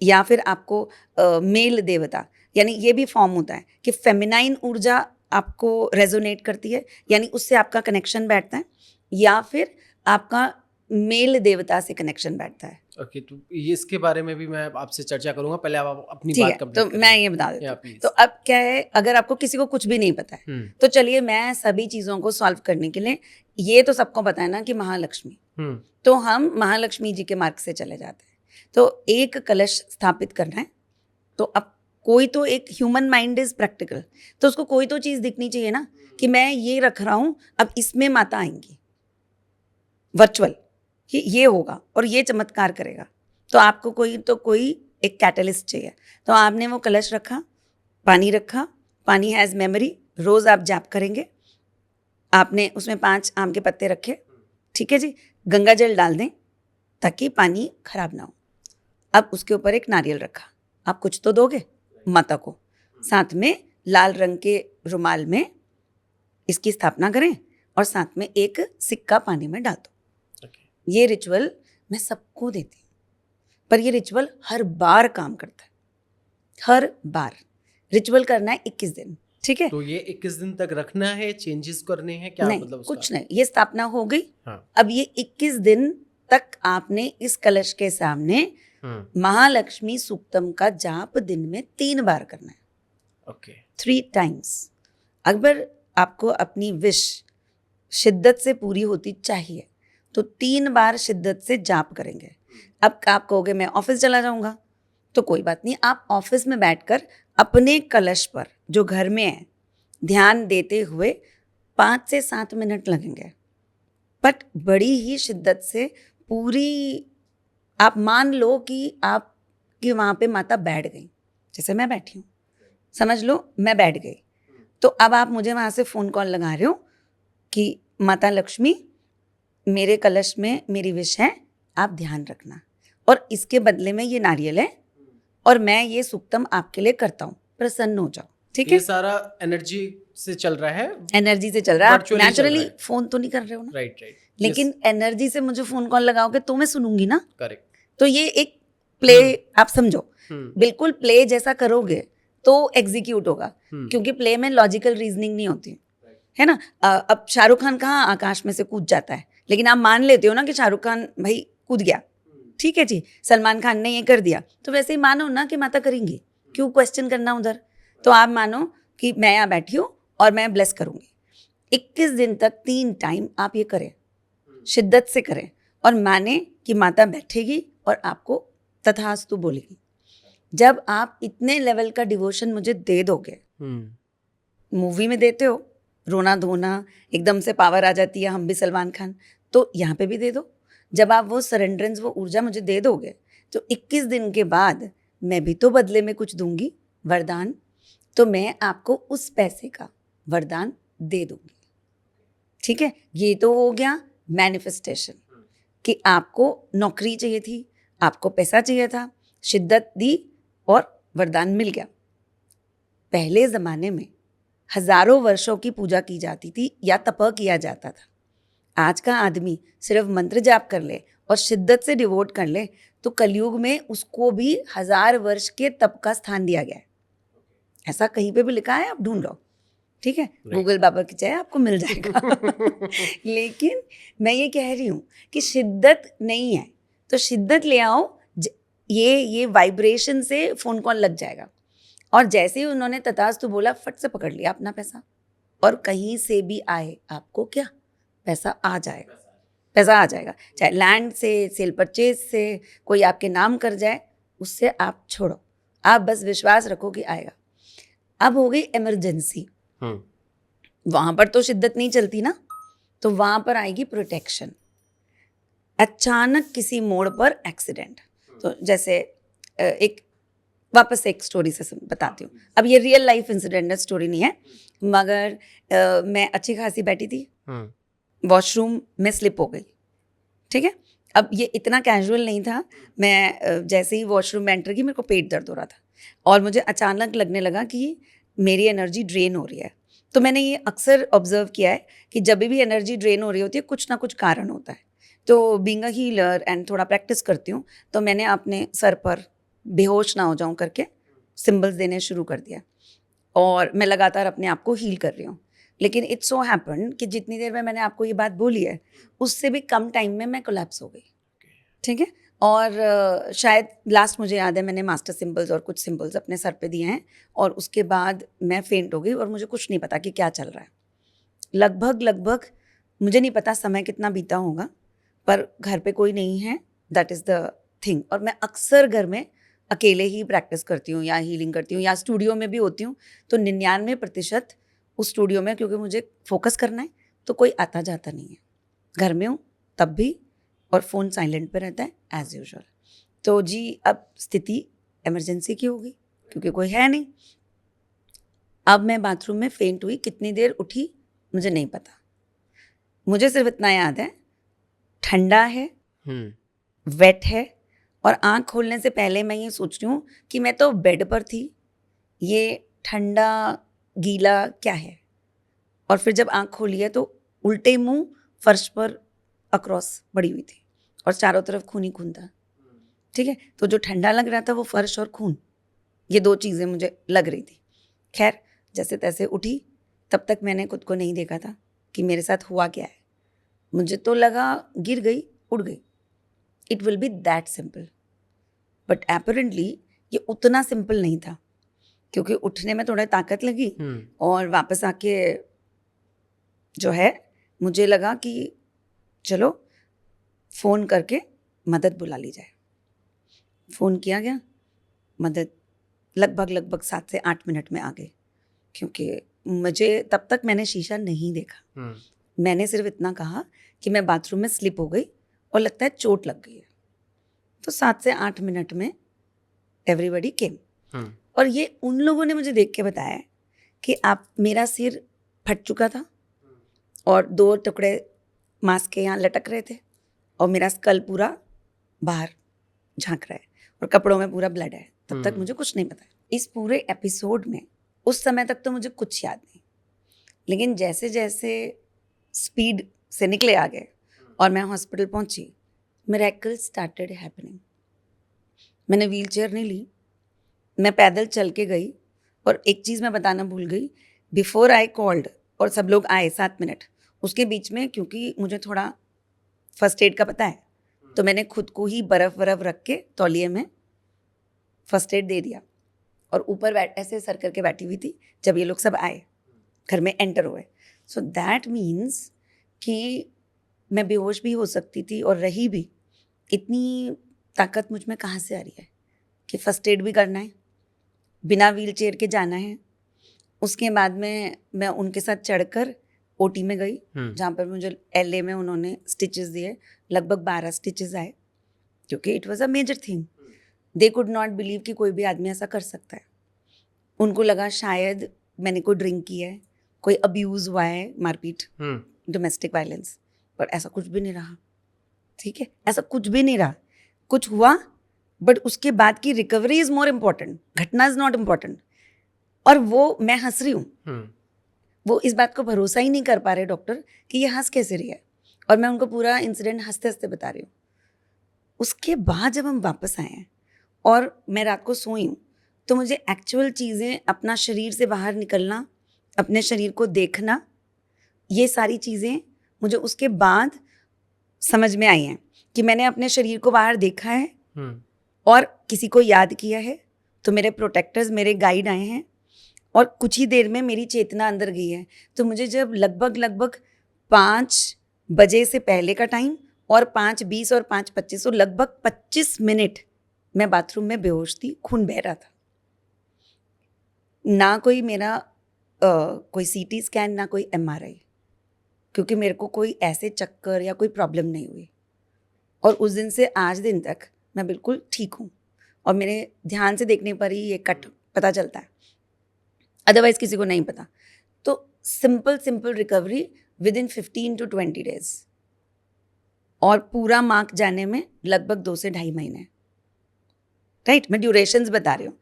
या फिर आपको मेल देवता, यानी ये भी फॉर्म होता है कि फेमिनाइन ऊर्जा आपको रेजोनेट करती है, यानी उससे आपका कनेक्शन बैठता है, या फिर आपका मेल देवता से कनेक्शन बैठता है। ओके, तो ये इसके बारे में भी मैं आपसे चर्चा करूंगा, पहले आप अपनी ठीक बात है, कंप्लीट तो करिए। मैं ये बता देती या हूँ। प्लीज। तो अब क्या है, अगर आपको किसी को कुछ भी नहीं पता है, तो चलिए मैं सभी चीज़ों को सॉल्व करने के लिए, ये तो सबको पता है ना कि महालक्ष्मी, तो हम महालक्ष्मी जी के मार्ग से चले जाते हैं। तो एक कलश स्थापित करना है, तो अब कोई तो एक ह्यूमन माइंड इज प्रैक्टिकल, तो उसको कोई तो चीज़ दिखनी चाहिए ना कि मैं ये रख रहा हूँ, अब इसमें माता आएंगी वर्चुअल, कि ये होगा और ये चमत्कार करेगा। तो आपको कोई एक कैटलिस्ट चाहिए। तो आपने वो कलश रखा, पानी रखा, पानी हैज़ मेमोरी, रोज़ आप जाप करेंगे। आपने उसमें 5 आम के पत्ते रखे, ठीक है जी, गंगा जल डाल दें ताकि पानी खराब ना हो। अब उसके ऊपर एक नारियल रखा, आप कुछ तो दोगे माता को, साथ में लाल रंग के रुमाल में इसकी स्थापना करें और साथ में एक सिक्का पानी में डाल दो। ये रिचुअल मैं सबको देती हूँ, पर ये रिचुअल हर बार काम करता है, हर बार रिचुअल करना है 21 दिन, ठीक है। तो ये 21 दिन तक रखना है, चेंजेस करने हैं क्या? नहीं, मतलब उसका? कुछ नहीं, ये स्थापना हो गई। हाँ। अब ये 21 दिन तक आपने इस कलश के सामने महालक्ष्मी सूक्तम का जाप दिन में 3 बार करना है। ओके। 3 टाइम्स। अगर आपको अपनी विश शिद्दत से पूरी होती चाहिए तो 3 बार शिद्दत से जाप करेंगे। अब आप कहोगे मैं ऑफिस चला जाऊंगा, तो कोई बात नहीं, आप ऑफिस में बैठकर अपने कलश पर जो घर में है ध्यान देते हुए 5 से 7 मिनट लगेंगे, बट बड़ी ही शिद्दत से पूरी, आप मान लो कि आपकी वहाँ पे माता बैठ गई, जैसे मैं बैठी हूँ, समझ लो मैं बैठ गई। तो अब आप मुझे वहाँ से फ़ोन कॉल लगा रहे हो कि माता लक्ष्मी मेरे कलश में मेरी विश है, आप ध्यान रखना, और इसके बदले में ये नारियल है और मैं ये सूक्तम आपके लिए करता हूँ, प्रसन्न हो जाओ। ठीक ये है, सारा एनर्जी से चल रहा है, एनर्जी से चल रहा है। आप virtually चल नेचुरली रहा है। फोन तो नहीं कर रहे हो ना, राइट राइट, लेकिन एनर्जी से मुझे फोन कॉल लगाओगे तो मैं सुनूंगी ना। करेक्ट। तो ये एक प्ले, आप समझो, हम्म बिल्कुल प्ले जैसा करोगे तो एग्जीक्यूट होगा, हम्म, क्योंकि प्ले में लॉजिकल रीजनिंग नहीं होती है ना। अब शाहरुख खान कहाँ आकाश में से कूद जाता है, लेकिन आप मान लेते हो ना कि शाहरुख खान भाई कूद गया, ठीक है जी, सलमान खान ने ये कर दिया, तो वैसे ही मानो ना कि माता करेंगी, क्यों क्वेश्चन करना उधर। तो आप मानो कि मैं यहाँ बैठी हूँ और मैं ब्लेस करूंगी 21 दिन तक 3 टाइम आप ये करें, शिद्दत से करें, और माने कि माता बैठेगी और आपको तथास्तु बोलेगी। जब आप इतने लेवल का डिवोशन मुझे दे दोगे, मूवी में देते हो रोना धोना, एकदम से पावर आ जाती है, हम भी सलमान खान, तो यहाँ पे भी दे दो। जब आप वो सरेंडरेंस, वो ऊर्जा मुझे दे दोगे, तो 21 दिन के बाद मैं भी तो बदले में कुछ दूंगी, वरदान। तो मैं आपको उस पैसे का वरदान दे दूंगी, ठीक है। ये तो हो गया मैनिफेस्टेशन, कि आपको नौकरी चाहिए थी, आपको पैसा चाहिए था, शिद्दत दी और वरदान मिल गया। पहले ज़माने में हजारों वर्षों की पूजा की जाती थी या तप किया जाता था। आज का आदमी सिर्फ मंत्र जाप कर ले और शिद्दत से डिवोट कर ले, तो कलयुग में उसको भी 1000 वर्ष के तप का स्थान दिया गया है। ऐसा कहीं पे भी लिखा है, आप ढूंढ लो, ठीक है, गूगल बाबा की चाहे आपको मिल जाएगा। लेकिन मैं ये कह रही हूँ कि शिद्दत नहीं है तो शिद्दत ले आओ, ये वाइब्रेशन से फोन कॉल लग जाएगा। और जैसे ही उन्होंने तथास्तु बोला, फट से पकड़ लिया अपना पैसा, और कहीं से भी आए आपको क्या, पैसा आ जाएगा, पैसा आ जाएगा। चाहे लैंड से, सेल परचेज से, कोई आपके नाम कर जाए, उससे आप छोड़ो, आप बस विश्वास रखो कि आएगा। अब हो गई इमरजेंसी, वहां पर तो शिद्दत नहीं चलती ना, तो वहां पर आएगी प्रोटेक्शन। अचानक किसी मोड़ पर एक्सीडेंट, तो जैसे एक वापस से एक स्टोरी से बताती हूँ। अब ये रियल लाइफ इंसिडेंट है, स्टोरी नहीं है, मगर मैं अच्छी खासी बैठी थी, वॉशरूम में स्लिप हो गई, ठीक है। अब ये इतना कैजुअल नहीं था, मैं जैसे ही वॉशरूम में एंटर की, मेरे को पेट दर्द हो रहा था और मुझे अचानक लगने लगा कि मेरी एनर्जी ड्रेन हो रही है। तो मैंने ये अक्सर ऑब्जर्व किया है कि जब भी एनर्जी ड्रेन हो रही होती है, कुछ ना कुछ कारण होता है। तो बीइंग अ हीलर एंड थोड़ा प्रैक्टिस करती हूँ, तो मैंने अपने सर पर बेहोश ना हो जाऊं करके सिंबल्स देने शुरू कर दिया, और मैं लगातार अपने आप को हील कर रही हूँ। लेकिन इट्स सो हैपन कि जितनी देर में मैंने आपको ये बात बोली है, उससे भी कम टाइम में मैं कोलैप्स हो गई, ठीक है। और शायद लास्ट मुझे याद है, मैंने मास्टर सिंबल्स और कुछ सिंबल्स अपने सर पे दिए हैं, और उसके बाद मैं फेंट हो गई और मुझे कुछ नहीं पता कि क्या चल रहा है। लगभग मुझे नहीं पता समय कितना बीता होगा, पर घर पे कोई नहीं है, दैट इज़ द थिंग। और मैं अक्सर घर में अकेले ही प्रैक्टिस करती हूँ या हीलिंग करती हूँ, या स्टूडियो में भी होती हूँ, तो 99% उस स्टूडियो में, क्योंकि मुझे फोकस करना है, तो कोई आता जाता नहीं है। घर में हूँ तब भी, और फ़ोन साइलेंट पे रहता है एज यूजुअल। तो जी, अब स्थिति इमरजेंसी की होगी, क्योंकि कोई है नहीं। अब मैं बाथरूम में फेंट हुई, कितनी देर उठी मुझे नहीं पता, मुझे सिर्फ इतना याद है, ठंडा है, वेट है, और आँख खोलने से पहले मैं ये सोच रही हूँ कि मैं तो बेड पर थी, ये ठंडा गीला क्या है। और फिर जब आँख खोली है तो उल्टे मुंह फर्श पर अक्रॉस पड़ी हुई थी और चारों तरफ खून ही खून था, ठीक है। तो जो ठंडा लग रहा था वो फर्श और खून, ये 2 चीज़ें मुझे लग रही थी। खैर, जैसे तैसे उठी, तब तक मैंने खुद को नहीं देखा था कि मेरे साथ हुआ क्या है। मुझे तो लगा गिर गई, उड़ गई, it will be that simple. But apparently ये उतना सिंपल नहीं था, क्योंकि उठने में थोड़ा ताकत लगी, और वापस आके जो है मुझे लगा कि चलो फ़ोन करके मदद बुला ली जाए। फ़ोन किया गया, मदद लगभग 7 से 8 मिनट में आ गई, क्योंकि मुझे तब तक मैंने शीशा नहीं देखा। मैंने सिर्फ इतना कहा कि मैं बाथरूम में स्लिप हो गई और लगता है चोट लग गई है। तो 7 से 8 मिनट में एवरीबडी केम। और ये उन लोगों ने मुझे देख के बताया कि आप, मेरा सिर फट चुका था और 2 टुकड़े मांस के यहाँ लटक रहे थे, और मेरा स्कल पूरा बाहर झांक रहा है, और कपड़ों में पूरा ब्लड है। तब तक मुझे कुछ नहीं पता। इस पूरे एपिसोड में उस समय तक तो मुझे कुछ याद नहीं, लेकिन जैसे जैसे स्पीड से निकले आगे और मैं हॉस्पिटल पहुंची, मिरेकल स्टार्टेड हैपनिंग। मैंने व्हील चेयर नहीं ली, मैं पैदल चल के गई। और एक चीज़ मैं बताना भूल गई, बिफोर आई कॉल्ड और सब लोग आए 7 मिनट, उसके बीच में क्योंकि मुझे थोड़ा फर्स्ट एड का पता है, तो मैंने खुद को ही बर्फ़ रख के तौलिए में फर्स्ट एड दे दिया और ऊपर ऐसे सर करके बैठी हुई थी जब ये लोग सब आए, घर में एंटर हुए। सो दैट मीन्स कि मैं बेहोश भी हो सकती थी और रही भी। इतनी ताकत मुझ में कहाँ से आ रही है कि फर्स्ट एड भी करना है, बिना व्हील चेयर के जाना है। उसके बाद में मैं उनके साथ चढ़कर ओटी में गई, जहाँ पर मुझे LA में उन्होंने स्टिचेस दिए, लगभग 12 स्टिचेस आए, क्योंकि it was a major thing. They could not believe कि कोई भी आदमी ऐसा कर सकता है। उनको लगा शायद मैंने कोई ड्रिंक किया है, कोई अब्यूज़ हुआ है, मारपीट, डोमेस्टिक वायलेंस, पर ऐसा कुछ भी नहीं रहा। ठीक है, ऐसा कुछ भी नहीं रहा। कुछ हुआ बट उसके बाद की रिकवरी इज मोर इम्पोर्टेंट, घटना इज नॉट इम्पोर्टेंट। और वो मैं हंस रही हूँ, वो इस बात को भरोसा ही नहीं कर पा रहे डॉक्टर कि ये हंस कैसे रही है, और मैं उनको पूरा इंसिडेंट हंसते हंसते बता रही हूँ। उसके बाद जब हम वापस आए हैं और मैं रात को सोई हूँ, तो मुझे एक्चुअल चीज़ें, अपना शरीर से बाहर निकलना, अपने शरीर को देखना, ये सारी चीज़ें मुझे उसके बाद समझ में आई हैं कि मैंने अपने शरीर को बाहर देखा है और किसी को याद किया है, तो मेरे प्रोटेक्टर्स, मेरे गाइड आए हैं और कुछ ही देर में मेरी चेतना अंदर गई है। तो मुझे जब लगभग 5 बजे से पहले का टाइम और 5:20 और 5:25, तो लगभग 25 मिनट मैं बाथरूम में बेहोश थी, खून बह रहा था। ना कोई मेरा कोई CT स्कैन, ना कोई MRI, क्योंकि मेरे को कोई ऐसे चक्कर या कोई प्रॉब्लम नहीं हुई। और उस दिन से आज दिन तक मैं बिल्कुल ठीक हूँ, और मेरे ध्यान से देखने पर ही ये कट पता चलता है, अदरवाइज किसी को नहीं पता। तो simple recovery with in 15 to 20 days, और पूरा मार्क जाने में लगभग 2 से 2.5 महीने। राइट, मैं ड्यूरेशंस बता रही हूँ।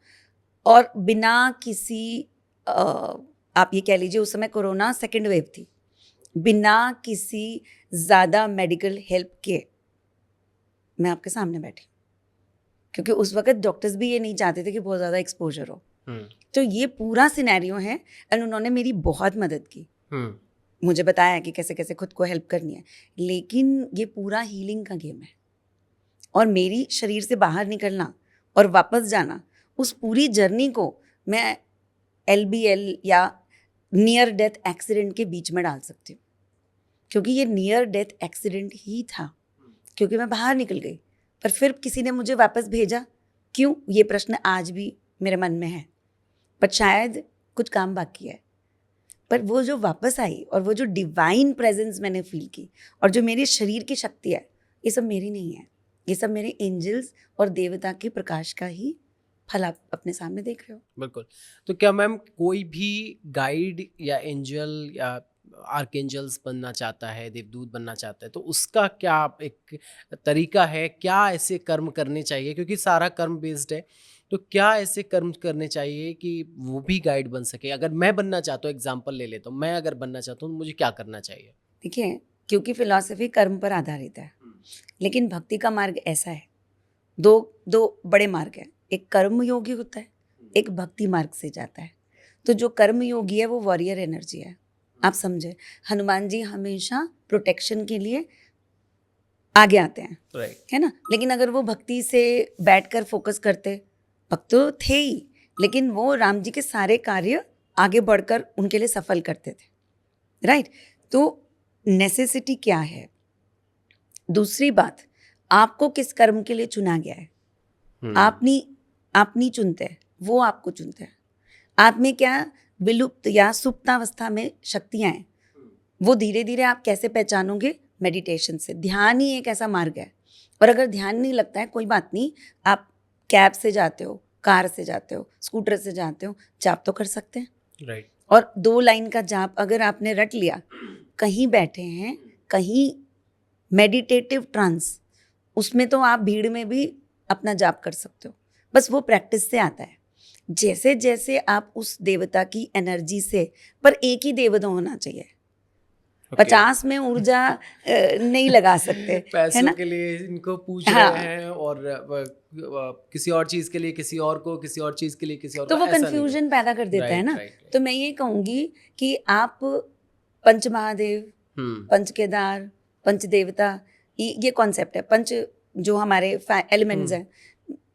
और बिना किसी आप ये कह लीजिए, उस समय कोरोना सेकेंड वेव थी, बिना किसी ज़्यादा मेडिकल हेल्प के मैं आपके सामने बैठी, क्योंकि उस वक्त डॉक्टर्स भी ये नहीं चाहते थे कि बहुत ज़्यादा एक्सपोजर हो। तो ये पूरा सिनेरियो है, एंड उन्होंने मेरी बहुत मदद की, मुझे बताया कि कैसे कैसे खुद को हेल्प करनी है। लेकिन ये पूरा हीलिंग का गेम है, और मेरी शरीर से बाहर निकलना और वापस जाना, उस पूरी जर्नी को मैं LBL या नियर डेथ एक्सीडेंट के बीच में डाल सकती हूँ, क्योंकि ये नियर डेथ एक्सीडेंट ही था, क्योंकि मैं बाहर निकल गई, पर फिर किसी ने मुझे वापस भेजा। क्यों, ये प्रश्न आज भी मेरे मन में है, पर शायद कुछ काम बाकी है। पर वो जो वापस आई और वो जो डिवाइन प्रेजेंस मैंने फील की, और जो मेरे शरीर की शक्ति है, ये सब मेरी नहीं है, ये सब मेरे एंजल्स और देवता के प्रकाश का ही फल आप अपने सामने देख रहे हो। बिल्कुल। तो क्या मैम कोई भी गाइड या एंजल या आर्कएंजल्स बनना चाहता है, देवदूत बनना चाहता है, तो उसका क्या एक तरीका है, क्या ऐसे कर्म करने चाहिए, क्योंकि सारा कर्म बेस्ड है, तो क्या ऐसे कर्म करने चाहिए कि वो भी गाइड बन सके? अगर मैं बनना चाहता हूँ, एग्जाम्पल ले लेता हूँ, मैं अगर बनना चाहता हूँ तो मुझे क्या करना चाहिए? देखिए, क्योंकि फिलॉसफी कर्म पर आधारित है, लेकिन भक्ति का मार्ग ऐसा है, दो बड़े मार्ग हैं, एक कर्म योगी होता है, एक भक्ति मार्ग से जाता है। तो जो कर्म योगी है वो वॉरियर एनर्जी है, आप समझे। हनुमान जी हमेशा प्रोटेक्शन के लिए आगे आते हैं, है ना। लेकिन अगर वो भक्ति से बैठकर फोकस करते, भक्त तो थे ही, लेकिन वो राम जी के सारे कार्य आगे बढ़कर उनके लिए सफल करते थे। राइट, तो नेसेसिटी क्या है। दूसरी बात, आपको किस कर्म के लिए चुना गया है, आप नहीं चुनते, वो आपको चुनते हैं। आप में क्या विलुप्त या सुप्तावस्था में शक्तियां हैं, वो धीरे धीरे आप कैसे पहचानोगे, मेडिटेशन से। ध्यान ही एक ऐसा मार्ग है, और अगर ध्यान नहीं लगता है, कोई बात नहीं, आप कैब से जाते हो, कार से जाते हो, स्कूटर से जाते हो, जाप तो कर सकते हैं। राइट। और 2 लाइन का जाप अगर आपने रट लिया, कहीं बैठे हैं, कहीं मेडिटेटिव ट्रांस, उसमें तो आप भीड़ में भी अपना जाप कर सकते हो, बस वो प्रैक्टिस से आता है। जैसे जैसे आप उस देवता की एनर्जी से, पर एक ही देवता होना चाहिए, 50 में ऊर्जा नहीं लगा सकते, है पैसों ना? के लिए इनको पूछ हाँ, रहे हैं और किसी और चीज के लिए किसी और को, किसी और चीज के लिए किसी और तो को, वो ऐसा नहीं है। कंफ्यूजन पैदा कर देता है राइट ना। राइट तो मैं ये कहूंगी कि आप पंच महादेव, पंच केदार, पंच देवता, ये कॉन्सेप्ट है। पंच जो हमारे एलिमेंट्स हैं,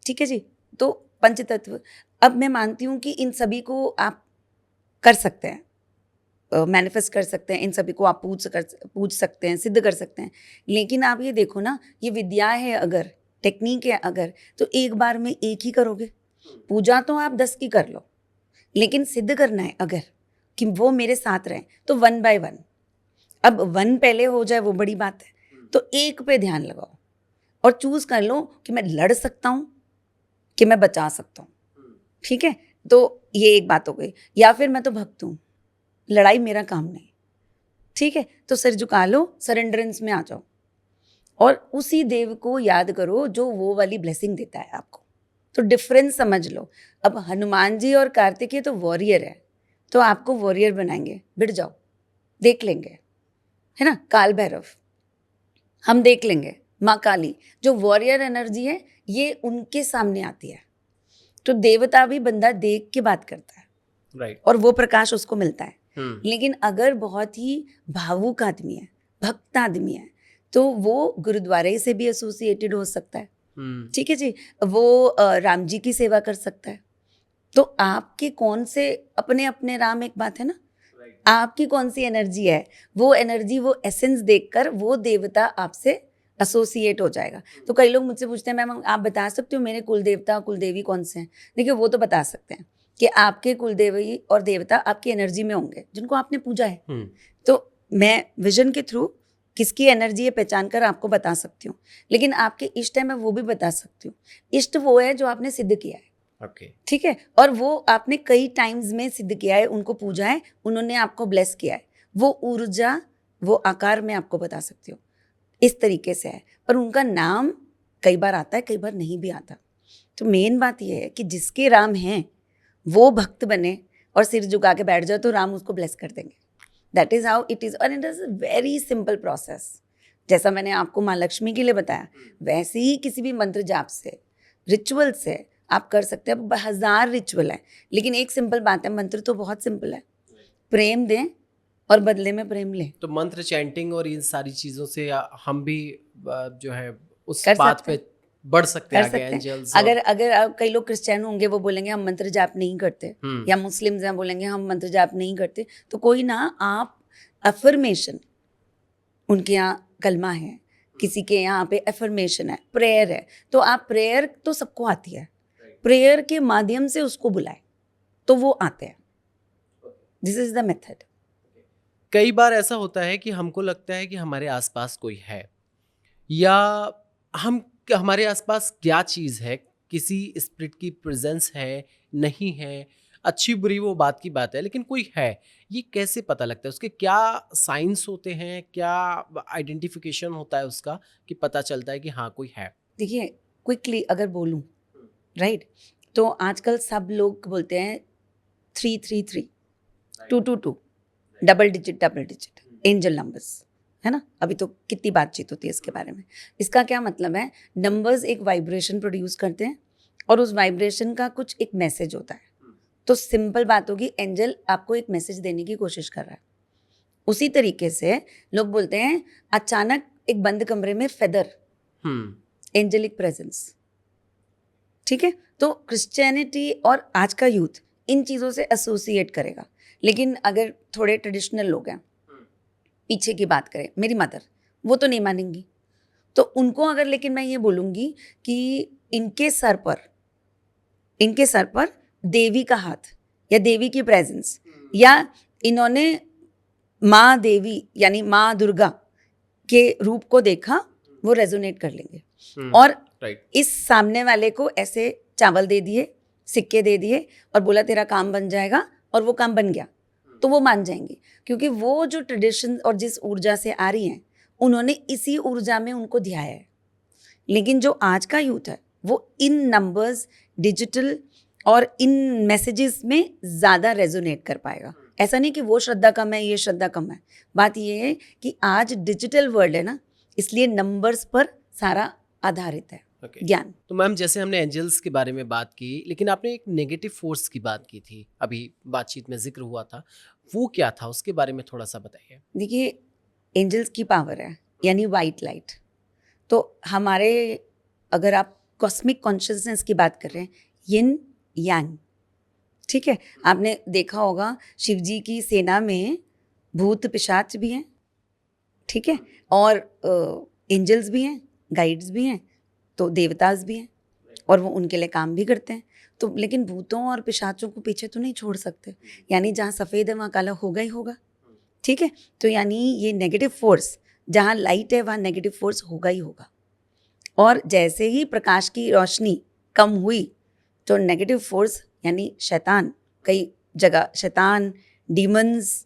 ठीक है जी। तो पंच तत्व, अब मैं मानती हूँ कि इन सभी को आप कर सकते हैं, मैनिफेस्ट कर सकते हैं, इन सभी को आप पूछ सकते हैं, सिद्ध कर सकते हैं। लेकिन आप ये देखो ना, ये विद्या है अगर, टेक्निक है अगर, तो एक बार में एक ही करोगे। पूजा तो आप 10 की कर लो, लेकिन सिद्ध करना है अगर कि वो मेरे साथ रहें, तो 1 by 1। अब 1 पहले हो जाए वो बड़ी बात है, तो एक पे ध्यान लगाओ और चूज कर लो कि मैं लड़ सकता हूँ कि मैं बचा सकता हूँ। ठीक है, तो ये एक बात हो गई। या फिर मैं तो भक्त हूँ, लड़ाई मेरा काम नहीं, ठीक है, तो सिर झुका लो, सरेंडरेंस में आ जाओ और उसी देव को याद करो जो वो वाली ब्लेसिंग देता है आपको। तो डिफरेंस समझ लो। अब हनुमान जी और कार्तिकेय तो वॉरियर है, तो आपको वॉरियर बनाएंगे, बिट जाओ, देख लेंगे, है ना। काल भैरव हम देख लेंगे, माँ काली, जो वॉरियर एनर्जी है ये उनके सामने आती है। तो देवता भी बंदा देख के बात करता है, राइट। और वो प्रकाश उसको मिलता है। लेकिन अगर बहुत ही भावुक आदमी है, भक्त आदमी है, तो वो गुरुद्वारे से भी एसोसिएटेड हो सकता है, ठीक है जी। वो राम जी की सेवा कर सकता है। तो आपके कौन से अपने अपने राम, एक बात है ना, आपकी कौन सी एनर्जी है, वो एनर्जी, वो एसेंस देखकर वो देवता आपसे एसोसिएट हो जाएगा। तो कई लोग मुझसे पूछते हैं मैम आप बता सकते हो मेरे कुल देवता कुल देवी कौन से हैं? देखिए वो तो बता सकते हैं कि आपके कुल देवी और देवता आपकी एनर्जी में होंगे जिनको आपने पूजा है। तो मैं विजन के थ्रू किसकी एनर्जी है पहचान कर आपको बता सकती हूँ, लेकिन आपके इष्ट है मैं वो भी बता सकती हूँ। इष्ट वो है जो आपने सिद्ध किया है, ठीक है, और वो आपने कई टाइम्स में सिद्ध किया है, उनको पूजा है, उन्होंने आपको ब्लेस किया है, वो ऊर्जा वो आकार में आपको बता सकती हूँ। इस तरीके से है, पर उनका नाम कई बार आता है, कई बार नहीं भी आता। तो मेन बात यह है कि जिसके राम हैं वो भक्त बने और सिर झुका के बैठ जाए तो राम उसको ब्लेस कर देंगे। That is how it is, और it is a very simple process. जैसा मैंने आपको माँ लक्ष्मी के लिए बताया, वैसे ही किसी भी मंत्र जाप से, रिचुअल से आप कर सकते हैं। अब 1000 रिचुअल है, लेकिन एक सिंपल बात है, मंत्र तो बहुत सिंपल है, प्रेम दें और बदले में प्रेम लें। तो मंत्र चैंटिंग और इन सारी चीजों से हम भी जो है उस कर बात सकते पे हैं, बढ़ सकते हैं कर आगे, सकते हैं। एंजल्स अगर अगर कई लोग क्रिश्चियन होंगे वो बोलेंगे हम मंत्र जाप नहीं करते, या मुस्लिम्स हैं बोलेंगे हम मंत्र जाप नहीं करते। तो कोई ना, आप अफर्मेशन, उनके यहाँ कलमा है, किसी के यहाँ पे अफर्मेशन है, प्रेयर है, तो आप प्रेयर तो सबको आती है, प्रेयर के माध्यम से उसको बुलाए तो वो आते हैं। This is the method. कई बार ऐसा होता है कि हमको लगता है कि हमारे आसपास कोई है, या हम हमारे आसपास क्या चीज़ है, किसी स्पिरिट की प्रेजेंस है, नहीं है, अच्छी बुरी वो बात की बात है, लेकिन कोई है, ये कैसे पता लगता है? उसके क्या साइंस होते हैं, क्या आइडेंटिफिकेशन होता है उसका कि पता चलता है कि हाँ कोई है? देखिए क्विकली अगर बोलूं, राइट, तो आजकल सब लोग बोलते हैं 333, 222, डबल डिजिट एंजल नंबर्स, है ना। अभी तो कितनी बातचीत होती है इसके बारे में। इसका क्या मतलब है, नंबर्स एक वाइब्रेशन प्रोड्यूस करते हैं और उस वाइब्रेशन का कुछ एक मैसेज होता है। तो सिंपल बात होगी, एंजल आपको एक मैसेज देने की कोशिश कर रहा है। उसी तरीके से लोग बोलते हैं अचानक एक बंद कमरे में फेदर, एंजेलिक प्रेजेंस, ठीक है। तो क्रिश्चियनिटी और आज का यूथ इन चीज़ों से एसोसिएट करेगा। लेकिन अगर थोड़े ट्रेडिशनल लोग हैं, पीछे की बात करें, मेरी मदर, वो तो नहीं मानेंगी। तो उनको अगर, लेकिन मैं ये बोलूँगी कि इनके सर पर देवी का हाथ या देवी की प्रेजेंस, या इन्होंने माँ देवी यानी माँ दुर्गा के रूप को देखा, वो रेजोनेट कर लेंगे। और इस सामने वाले को ऐसे चावल दे दिए, सिक्के दे दिए और बोला तेरा काम बन जाएगा, और वो काम बन गया, तो वो मान जाएंगे। क्योंकि वो जो ट्रेडिशन और जिस ऊर्जा से आ रही हैं, उन्होंने इसी ऊर्जा में उनको ध्याया है। लेकिन जो आज का यूथ है वो इन नंबर्स, डिजिटल और इन मैसेजेस में ज़्यादा रेजोनेट कर पाएगा। ऐसा नहीं कि वो श्रद्धा कम है, ये श्रद्धा कम है। बात ये है कि आज डिजिटल वर्ल्ड है ना, इसलिए नंबर्स पर सारा आधारित है Okay. ज्ञान। तो मैम जैसे हमने एंजल्स के बारे में बात की, लेकिन आपने एक नेगेटिव फोर्स की बात की थी, अभी बातचीत में जिक्र हुआ था, वो क्या था, उसके बारे में थोड़ा सा बताइए। देखिए, एंजल्स की पावर है यानी वाइट लाइट। तो हमारे, अगर आप कॉस्मिक कॉन्शियसनेस की बात कर रहे हैं, यिन यांग, ठीक है। आपने देखा होगा शिव जी की सेना में भूत पिशाच भी हैं, ठीक है, और एंजल्स भी हैं, गाइड्स भी हैं, तो देवताज भी हैं, और वो उनके लिए काम भी करते हैं। तो लेकिन भूतों और पिशाचों को पीछे तो नहीं छोड़ सकते, यानी जहाँ सफ़ेद है वहाँ काला होगा ही होगा, ठीक है। तो यानी ये नेगेटिव फोर्स, जहाँ लाइट है वहाँ नेगेटिव फोर्स होगा ही होगा। और जैसे ही प्रकाश की रोशनी कम हुई तो नेगेटिव फोर्स यानी शैतान, कई जगह शैतान, डीमंस,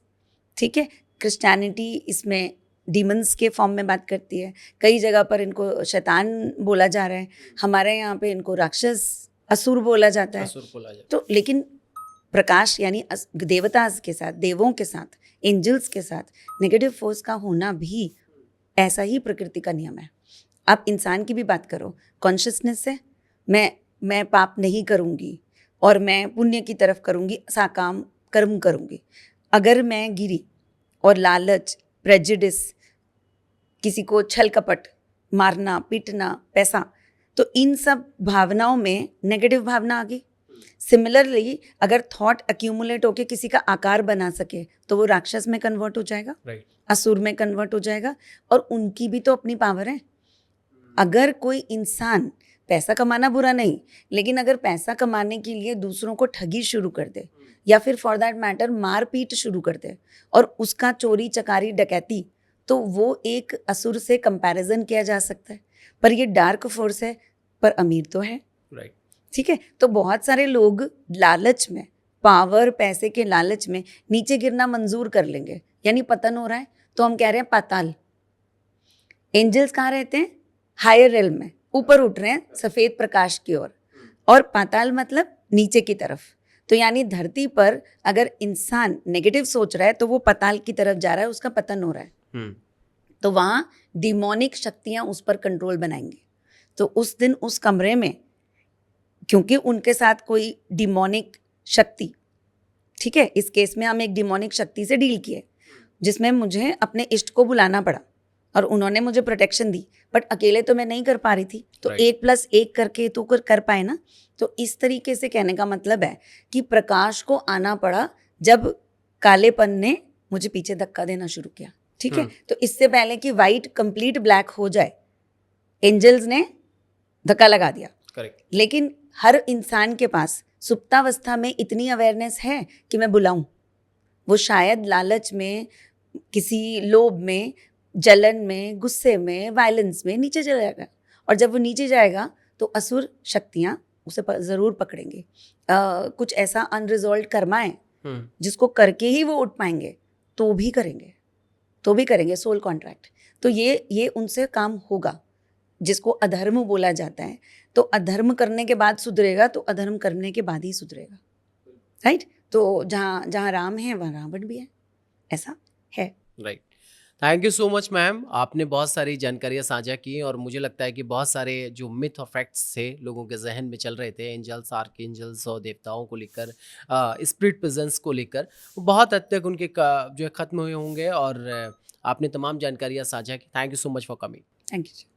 ठीक है। क्रिश्चियनिटी इसमें डीमंस के फॉर्म में बात करती है, कई जगह पर इनको शैतान बोला जा रहा है, हमारे यहाँ पे इनको राक्षस, असुर बोला जाता है। असुर बोला जाता तो लेकिन प्रकाश यानी देवताज के साथ, देवों के साथ, एंजल्स के साथ नेगेटिव फोर्स का होना भी ऐसा ही प्रकृति का नियम है। आप इंसान की भी बात करो, कॉन्शियसनेस से मैं पाप नहीं करूँगी और मैं पुण्य की तरफ करूँगी, साकाम कर्म करूँगी। अगर मैं गिरी और लालच, प्रेजुडिस, किसी को छल कपट, मारना पीटना, पैसा, तो इन सब भावनाओं में नेगेटिव भावना आ गई। सिमिलरली अगर थॉट अक्यूमुलेट होके किसी का आकार बना सके तो वो राक्षस में कन्वर्ट हो जाएगा, राइट। असुर में कन्वर्ट हो जाएगा, और उनकी भी तो अपनी पावर है। अगर कोई इंसान, पैसा कमाना बुरा नहीं, लेकिन अगर पैसा कमाने के लिए दूसरों को ठगी शुरू कर दे, या फिर फॉर दैट मैटर मारपीट शुरू कर दे, और उसका चोरी चकारी डकैती, तो वो एक असुर से कंपैरिजन किया जा सकता है। पर ये डार्क फोर्स है, पर अमीर तो है, राइट। ठीक है। तो बहुत सारे लोग लालच में, पावर पैसे के लालच में नीचे गिरना मंजूर कर लेंगे, यानी पतन हो रहा है तो हम कह रहे हैं पाताल। एंजल्स कहाँ रहते हैं? हायर रेल्म में, ऊपर उठ रहे हैं सफेद प्रकाश की ओर, और पाताल मतलब नीचे की तरफ। तो यानी धरती पर अगर इंसान नेगेटिव सोच रहा है तो वो पाताल की तरफ जा रहा है, उसका पतन हो रहा है। तो वहाँ डिमोनिक शक्तियाँ उस पर कंट्रोल बनाएंगी। तो उस दिन उस कमरे में, क्योंकि उनके साथ कोई डिमोनिक शक्ति, ठीक है, इस केस में हम एक डिमोनिक शक्ति से डील किए, जिसमें मुझे अपने इष्ट को बुलाना पड़ा और उन्होंने मुझे प्रोटेक्शन दी, बट अकेले तो मैं नहीं कर पा रही थी, तो 1+1 करके तो कर पाए ना। तो इस तरीके से कहने का मतलब है कि प्रकाश को आना पड़ा जब कालेपन ने मुझे पीछे धक्का देना शुरू किया, ठीक है। तो इससे पहले कि वाइट कंप्लीट ब्लैक हो जाए, एंजल्स ने धक्का लगा दिया। करेक्ट। लेकिन हर इंसान के पास सुप्तावस्था में इतनी अवेयरनेस है कि मैं बुलाऊं। वो शायद लालच में, किसी लोभ में, जलन में, गुस्से में, वायलेंस में नीचे चला जाएगा, और जब वो नीचे जाएगा तो असुर शक्तियाँ उसे ज़रूर पकड़ेंगे। कुछ ऐसा अनरिजॉल्व कर्मा है जिसको करके ही वो उठ पाएंगे, तो भी करेंगे सोल कॉन्ट्रैक्ट। तो ये उनसे काम होगा, जिसको अधर्म बोला जाता है। तो अधर्म करने के बाद सुधरेगा तो अधर्म करने के बाद ही सुधरेगा, राइट। तो जहाँ राम है वहाँ रावण भी है, ऐसा है। Right. Thank you so much ma'am, आपने बहुत सारी जानकारियाँ साझा की, और मुझे लगता है कि बहुत सारे जो मिथ और फैक्ट्स थे लोगों के जहन में चल रहे थे, एंजल्स, आर्क एंजल्स और देवताओं को लेकर, स्पिरिट प्रेजेंस को लेकर, वो बहुत हद तक उनके जो है ख़त्म हुए होंगे, और आपने तमाम जानकारियाँ साझा की। Thank you so much for coming. Thank you.